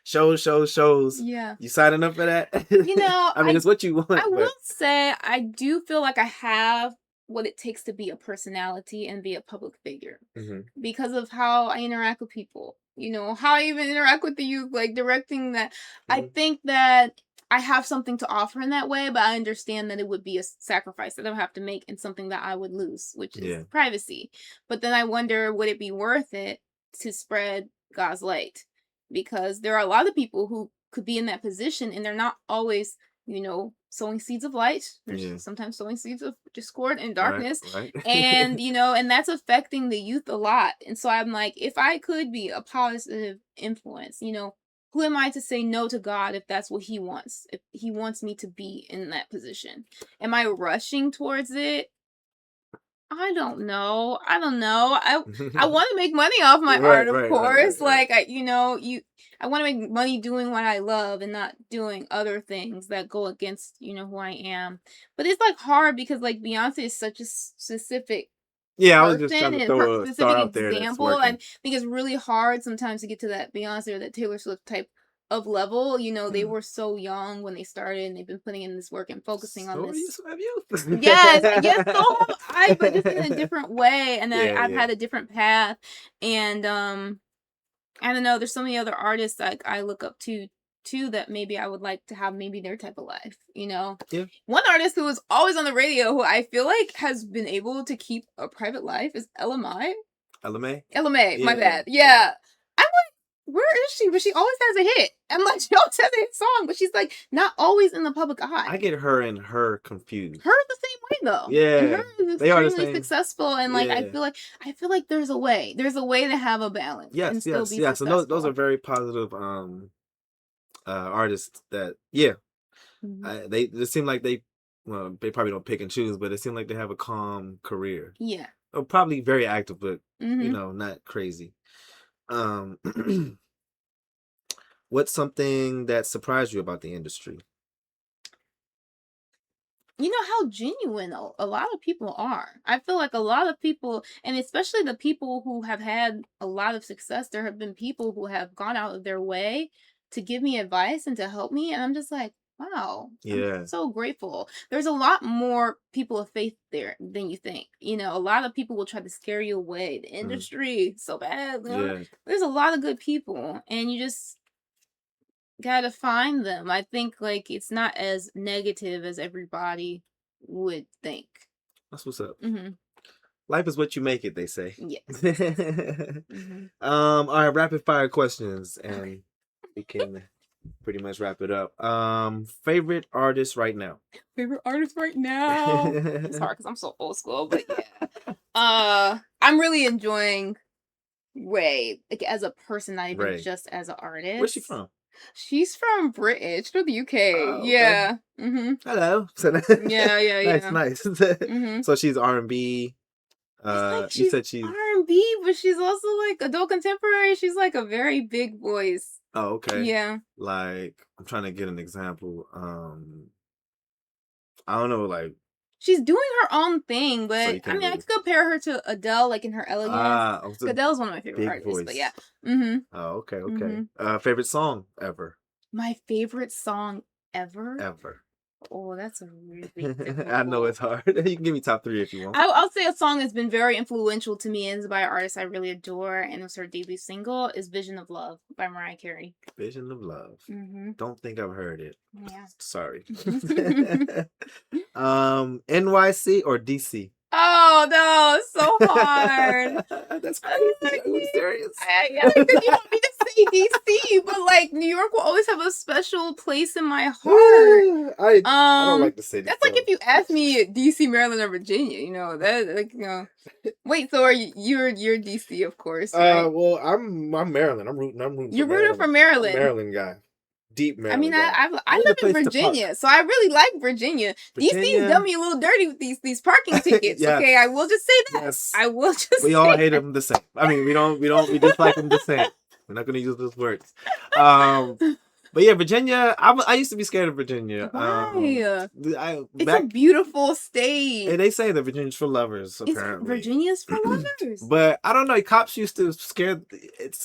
shows. Yeah. You signing up for that? You know, I mean, it's what you want. I but will say I do feel like I have what it takes to be a personality and be a public figure Mhm. because of how I interact with people. You know, how I even interact with the youth, like directing that. I think that I have something to offer in that way, but I understand that it would be a sacrifice that I would have to make and something that I would lose, which is Yeah. privacy. But then I wonder, would it be worth it to spread God's light? Because there are a lot of people who could be in that position and they're not always, you know, sowing seeds of light. There's Yeah. sometimes sowing seeds of discord and Right, darkness. right. And, you know, and that's affecting the youth a lot. And so I'm like, if I could be a positive influence, you know, who am I to say no to God if that's what he wants? If he wants me to be in that position. Am I rushing towards it? I don't know. I want to make money off my Right, art, of right, course. right. Like I want to make money doing what I love and not doing other things that go against, you know, who I am. But it's like hard because like Beyonce is such a specific Yeah, I was just person trying to and throw a specific star out there that's example. I working. think it's really hard sometimes to get to that Beyonce or that Taylor Swift type of level. You know, they were so young when they started and they've been putting in this work and focusing on this. So have you. Yes, so have I, but just in a different way. And then Yeah, I've yeah. had a different path. And I don't know, there's so many other artists like I look up to too that maybe I would like to have maybe their type of life, you know? Yeah. One artist who is always on the radio who I feel like has been able to keep a private life is LMI. LMA? LMA, my Yeah. bad. Yeah. I'm like, where is she? But she always has a hit. I'm like, she always has a hit song, but she's like not always in the public eye. I get her and her confused. Her the same way though. Yeah, And her is they are the extremely same. successful, and like Yeah. I feel like there's a way. There's a way to have a balance and still be Yes. successful. And those are very positive artists that they seem like they probably don't pick and choose, but it seems like they have a calm career. Yeah. Oh, probably very active, but Mhm. you know, not crazy. What's something that surprised you about the industry? You know how genuine a lot of people are. I feel like a lot of people, and especially the people who have had a lot of success, there have been people who have gone out of their way to give me advice and to help me. And I'm just like, wow, Yeah. I'm so grateful. There's a lot more people of faith there than you think. You know, a lot of people will try to scare you away. The industry, so bad. You know? Yeah. There's a lot of good people, and you just gotta find them. I think like it's not as negative as everybody would think. That's what's up. Mm-hmm. Life is what you make it, they say. Yes. Mm-hmm. All right, rapid fire questions, and we can pretty much wrap it up. Favorite artist right now? Favorite artist right now? It's hard because I'm so old school, but yeah. I'm really enjoying Ray, like as a person, not even Ray. just as an artist. Where's she from? She's from British, from the UK. Oh, okay. Yeah. Mm-hmm. Hello. Yeah. Nice. Mm-hmm. So she's R&B. You said she's R&B, but she's also like adult contemporary. She's like a very big voice. Oh, okay. Yeah. Like, I'm trying to get an example. I don't know, like she's doing her own thing, but so I mean, I could compare her to Adele, like in her elegance. Adele's one of my favorite artists, voice. but yeah. Mm-hmm. Oh, okay. Favorite song ever? My favorite song ever? Ever. Oh, that's a really difficult. I know it's hard. You can give me top 3 if you want. I'll say a song that's been very influential to me and is by an artist I really adore, and it's her debut single, is Vision of Love by Mariah Carey. Vision of Love. Mm-hmm. Don't think I've heard it. Yeah. Sorry. NYC or DC? Oh no, it's so hard. That's crazy. Are you serious? I think you want me to say DC, but like New York will always have a special place in my heart. I don't like the city. That's like if you ask me DC, Maryland, or Virginia, you know that like you know. Wait, so are you're DC, of course? Right? Well, I'm Maryland. I'm rooting. You're rooting for Maryland. Maryland guy. deep I mean, Maryland. I live in Virginia, so I really like Virginia. DC's done me a little dirty with these parking tickets. Yes. Okay, I will just say that. Yes. I will just. We all hate them the same. I mean, we dislike them the same. We're not gonna use those words. But yeah, Virginia. I used to be scared of Virginia. Why? It's Back, a beautiful state. and they say that Virginia's for lovers. Apparently, Virginia's for lovers. But I don't know. Cops used to scare.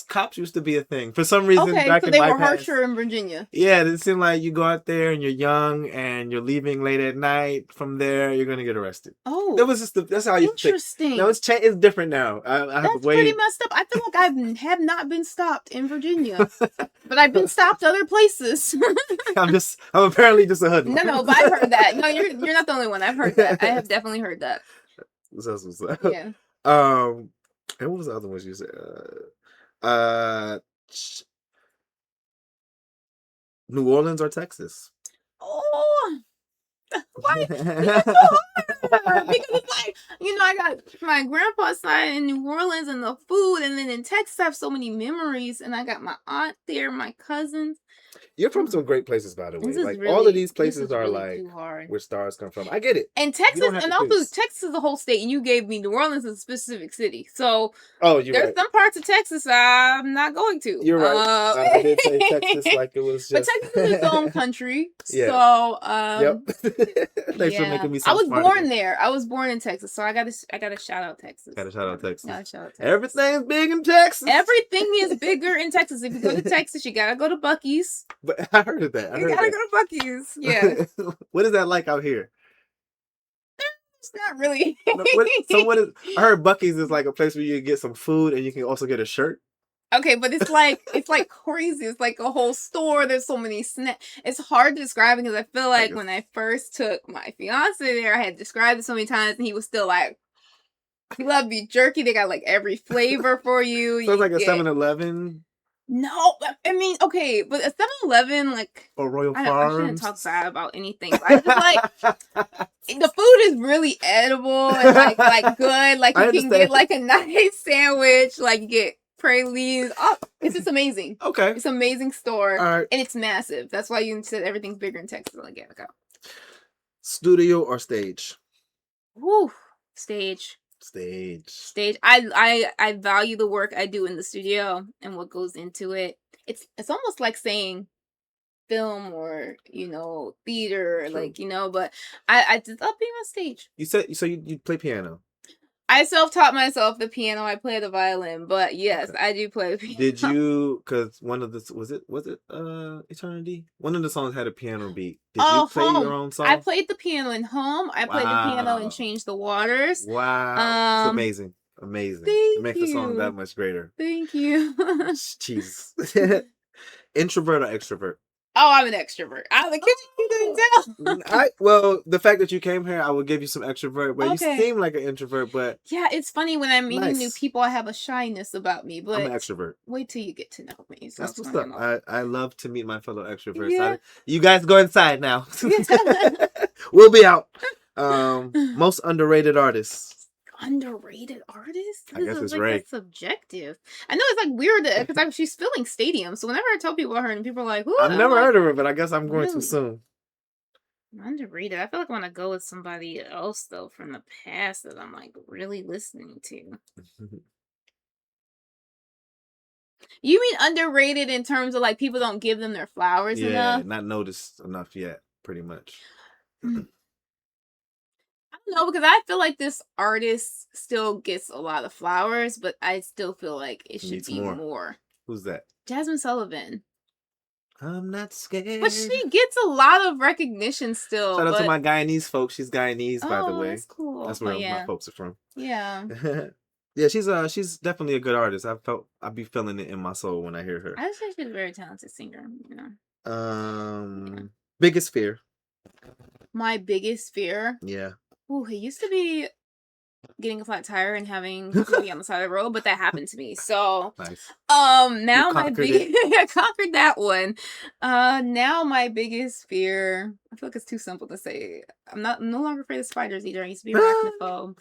Cops used to be a thing for some reason. Okay, back so in they my were past. harsher in Virginia. Yeah, it seemed like you go out there and you're young and you're leaving late at night. From there, you're gonna get arrested. Oh, that was just that's how I used to think. interesting. No, it's different now. I have That's way. pretty messed up. I feel like I have not been stopped in Virginia, but I've been stopped other places. I'm apparently just a hoodlum. No, but I've heard that. No, you're not the only one. I've heard that. I have definitely heard that. That's what's up. Yeah. And what was the other one you said? New Orleans or Texas? Oh, why? Because it's like, I got my grandpa's side in New Orleans and the food, and then in Texas I have so many memories, and I got my aunt there, my cousins. You're from some great places, by the way. Like really, all of these places are really like where stars come from. I get it. And Texas, and also Texas is a whole state, and you gave me New Orleans as a specific city. So there's some parts of Texas I'm not going to. You're right. I did say Texas like it was just. But Texas is its own country. Yeah. So yep. Thanks for making me. I was born there. I was born in Texas, so I gotta shout out Texas. Gotta shout out Texas. Gotta shout out Texas. Everything's big in Texas. Everything is bigger in Texas. If you go to Texas, you gotta go to Buc-ee's. But I heard of that. You gotta go to Buc-ee's. Yeah. What is that like out here? It's not really. I heard Buc-ee's is like a place where you get some food and you can also get a shirt. Okay, but it's like crazy. It's like a whole store. There's so many snacks. It's hard to describe because I feel like when I first took my fiance there, I had described it so many times, and he was still like, "He loved beef jerky. They got like every flavor for you." So it's like a 7-Eleven. No, I mean, okay, but a 7-Eleven, like, or Royal Farms. I shouldn't talk bad about anything. But I just like the food is really edible and like good. Like you can get like a nice sandwich. Like you get pralines. Oh, it's just amazing. Okay, it's an amazing store, and it's massive. That's why you said everything's bigger in Texas. Like, yeah, go. Studio or stage? Woo, stage. I value the work I do in the studio and what goes into it. It's almost like saying film or theater, like but I just love being on stage. You said so you play piano. I self-taught myself the piano. I play the violin, but yes, I do play the piano. Did you? Because one of the was it Eternity? One of the songs had a piano beat. Did you play your own song? I played the piano in Home. I played the piano in Change the Waters. Wow, it's amazing. It makes the song that much greater. Thank you. Jesus. Introvert or extrovert? Oh, I'm an extrovert. You couldn't tell. Well, the fact that you came here, I would give you some extrovert, but you seem like an introvert. But yeah, it's funny when I'm meeting new people, I have a shyness about me. But I'm an extrovert. Wait till you get to know me. So that's what's up. I love to meet my fellow extroverts. Yeah. You guys go inside now. We'll be out. Most underrated artists. Underrated artist? I guess it's like Ray. That's subjective. I know it's like weird because she's filling stadiums. So whenever I tell people about her, and people are like, "Who?" I've never heard of her, but I guess I'm going too soon. Underrated. I feel like I want to go with somebody else though from the past that I'm like really listening to. You mean underrated in terms of like people don't give them their flowers enough? Yeah, not noticed enough yet. Pretty much. No, because I feel like this artist still gets a lot of flowers, but I still feel like it should be more. Who's that? Jasmine Sullivan. I'm not scared. But she gets a lot of recognition still. Shout out to my Guyanese folks. She's Guyanese, by the way. That's cool. That's where my folks are from. Yeah. Yeah, she's definitely a good artist. I'd be feeling it in my soul when I hear her. I just think she's a very talented singer. Biggest fear. My biggest fear? Yeah. Ooh, it used to be getting a flat tire and having to be on the side of the road, but that happened to me. So nice. Now my I conquered that one. Now my biggest fear, I feel like it's too simple to say. I'm no longer afraid of spiders either. I used to be arachnophobe.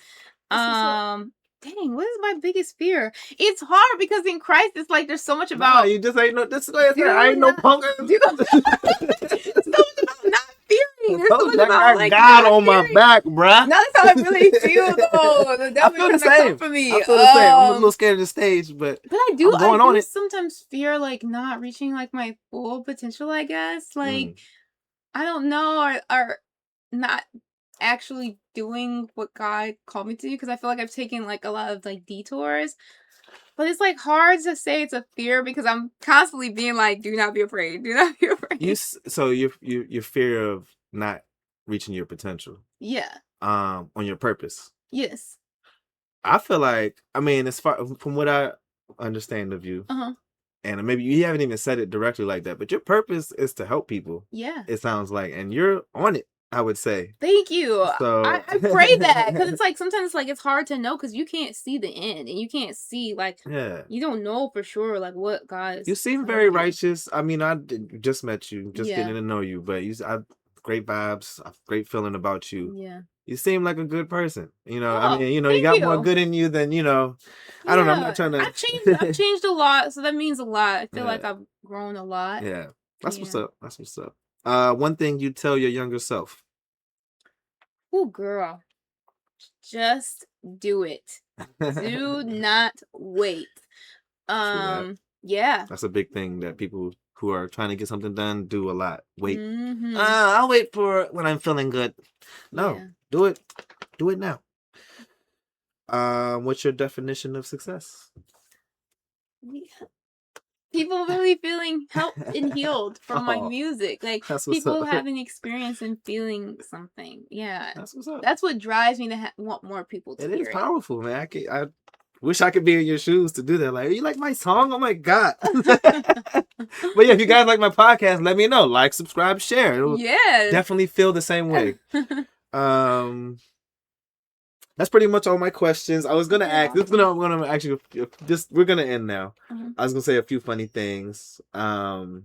dang, what is my biggest fear? It's hard because in Christ, it's like there's so much about. Nah, you just ain't no. This is what I said. I ain't no punk. Dude, so much about not fearing. There's so much I about got like God not on my fearing. back, bruh. No, that's how I really feel though. The I devil feel the trying to come same. for me. I feel the same. I'm a little scared of the stage, but I I'm going on it. sometimes fear like not reaching like my full potential, I guess. Like I don't know, or not actually doing what God called me to do, because I feel like I've taken like a lot of like detours. But it's like hard to say it's a fear because I'm constantly being like, do not be afraid. Do not be afraid. So your fear of not reaching your potential. Yeah. On your purpose. Yes. I feel like, I mean, as far from what I understand of you, and maybe you haven't even said it directly like that, but your purpose is to help people. Yeah. It sounds like, and you're on it, I would say. Thank you. So I pray that, because it's like sometimes like it's hard to know because you can't see the end and you can't see like you don't know for sure like what God is. You seem very righteous. I mean, just met you, just getting to know you, but I've great vibes, I've great feeling about you. Yeah. You seem like a good person. You know, I mean, you got more good in you than, I don't know. I'm not trying to. I've changed a lot, so that means a lot. I feel like I've grown a lot. Yeah. That's what's up. That's what's up. One thing you tell your younger self. Oh, girl. Just do it. Do not wait. Yeah. That's a big thing that people who are trying to get something done do a lot. Wait. I'll wait for when I'm feeling good. No, do it. Do it now. What's your definition of success? People really feeling helped and healed from my music. Like people having experience and feeling something. Yeah. That's what's up. That's what drives me to want more people to hear it. It is powerful, man. I wish I could be in your shoes to do that. Like, you like my song? Oh my God. But yeah, if you guys like my podcast, let me know. Like, subscribe, share. It'll definitely feel the same way. That's pretty much all my questions. I was gonna ask. I'm gonna actually we're gonna end now. I was gonna say a few funny things. Because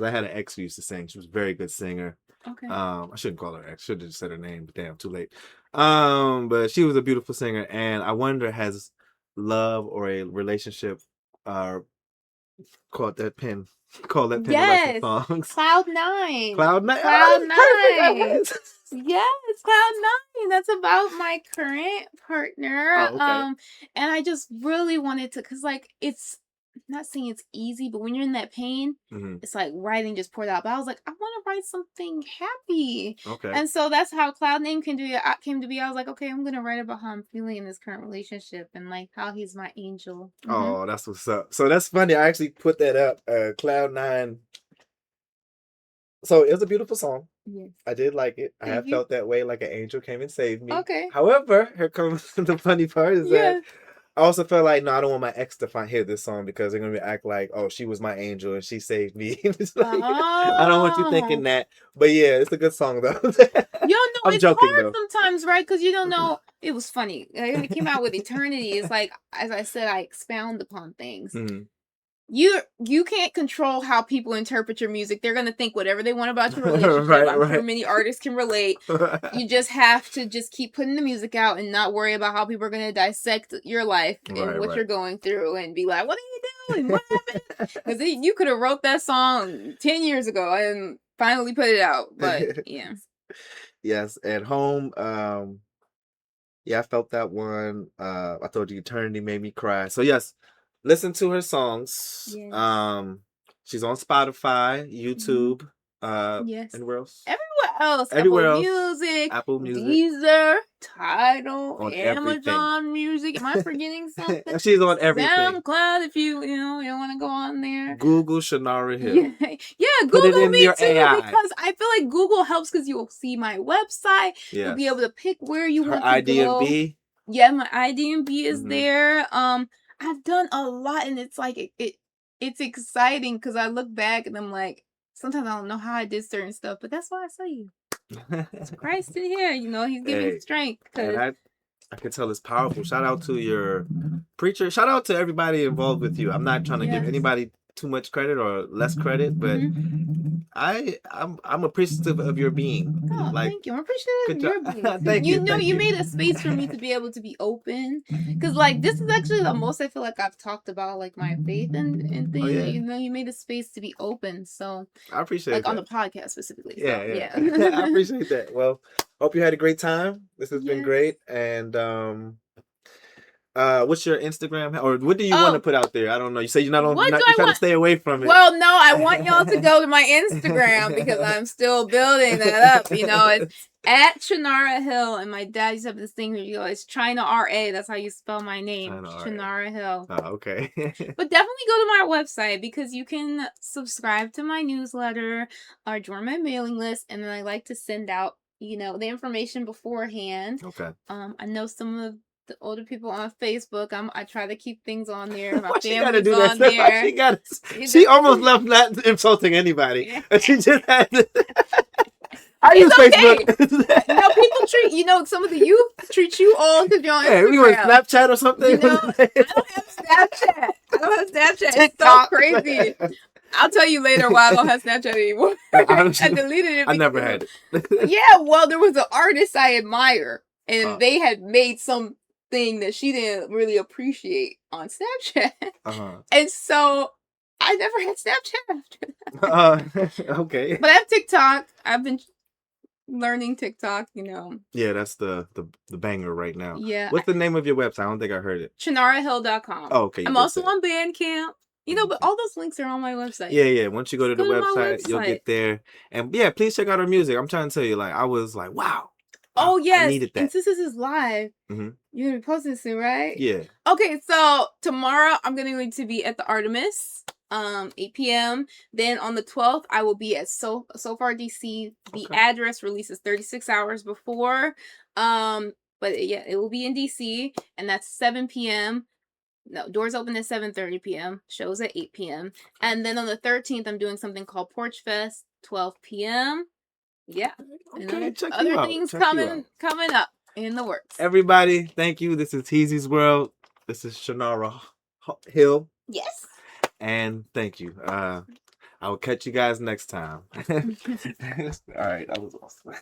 I had an ex who used to sing. She was a very good singer. Okay. I shouldn't call her ex. Should have just said her name. But damn, too late. But she was a beautiful singer, and I wonder, has love or a relationship caught that pen? Call that pen yes. to write some songs. Cloud9. Cloud9. Perfect. Yes, Cloud9. That's about my current partner. Oh, okay. And I just really wanted to, because like it's not saying it's easy, but when you're in that pain, it's like writing just poured out. But I was like, I want to write something happy. Okay. And so that's how Cloud9 came to be. I was like, okay, I'm gonna write about how I'm feeling in this current relationship and like how he's my angel. Oh, that's what's up. So that's funny. I actually put that up. Cloud9. So it was a beautiful song. Yes. I did like it. I have felt that way, like an angel came and saved me. Okay. However, here comes the funny part is that I also felt like, no, I don't want my ex to hear this song because they're going to act like, oh, she was my angel and she saved me. It's like, I don't want you thinking that. But yeah, it's a good song though. I'm it's joking, hard sometimes, right? Because you don't know. It was funny. It came out with Eternity. It's like, as I said, I expound upon things. You can't control how people interpret your music. They're gonna think whatever they want about your relationship. I'm sure many artists can relate. You just have to just keep putting the music out and not worry about how people are gonna dissect your life and what you're going through and be like, "What are you doing? What happened?" Because you could have wrote that song 10 years ago and finally put it out. But yeah. Yes, at home. I felt that one. I told you Eternity made me cry. So yes. Listen to her songs. Yes. She's on Spotify, YouTube, anywhere else? Everywhere else. Apple Music, Deezer, Tidal, on Amazon everything. Music. Am I forgetting something? She's on everything. SoundCloud, if you want to go on there. Google Chinara Hill. Google me too, because I feel like Google helps because you will see my website. Yes. You'll be able to pick where you want to go. IDMB. Yeah, my IDMB is there. I've done a lot, and it's like it's exciting because I look back and I'm like, sometimes I don't know how I did certain stuff, but that's why I say you. It's Christ in here, he's giving strength. I can tell it's powerful. Shout out to your preacher. Shout out to everybody involved with you. I'm not trying to give anybody too much credit or less credit, but I'm appreciative of your being. Oh, Like, thank you. I'm appreciative good of your job. being. Thank you. You know, Thank you you. made a space for me to be able to be open. Because, like, this is actually the most I feel like I've talked about, like, my faith and things. Oh, yeah. You know, you made a space to be open. So, I appreciate like, that. on the podcast specifically. Yeah, So, yeah. yeah. I appreciate that. Well, hope you had a great time. This has been Yes. great. And what's your Instagram or what do you want to put out there? I don't know. You say you're not on. What do You I try to want? stay away from it. Well, no, I want y'all to go to my Instagram because I'm still building that up. You know, it's at Chinara Hill, and my dad used to have this thing where you go, it's China R.A. That's how you spell my name, Chinara Hill. Oh, okay. But definitely go to my website because you can subscribe to my newsletter or join my mailing list, and then I like to send out, you know, the information beforehand. Okay. I know some of the older people on Facebook. I try to keep things on there. My She gotta family's do on that. there. She almost left not insulting anybody. Yeah. She just had to. I use Okay. Facebook. You know, people treat, you know, some of the youth treat you old because you're on Instagram. Hey, we on Snapchat or something? You know, I don't have Snapchat. It's so crazy. I'll tell you later why I don't have Snapchat anymore. I deleted it. I never had it. Yeah, well, there was an artist I admire, and they had made something that she didn't really appreciate on Snapchat. And so I never had Snapchat after that. Okay. But I have TikTok. I've been learning TikTok, you know. Yeah, that's the banger right now. Yeah. What's the name of your website? I don't think I heard it. ChinaraHill.com. Oh, okay. I'm also on Bandcamp. You know, but all those links are on my website. Yeah. Once you go to the website, you'll get there. And yeah, please check out her music. I'm trying to tell you, like, I was like, wow. Oh, yes. I needed that. And since this is live, you're going to be posting soon, right? Yeah. Okay, so tomorrow I'm going to be at the Artemis, 8 p.m. Then on the 12th, I will be at So Far DC. The address releases 36 hours before. But yeah, it will be in DC, and that's 7 p.m. No, doors open at 7:30 p.m. Shows at 8 p.m. And then on the 13th, I'm doing something called Porch Fest, 12 p.m. Yeah. Okay, and other things coming up in the works. Everybody, thank you. This is Heezy's World. This is Chinara Hill. Yes. And thank you. I will catch you guys next time. All right, that was awesome.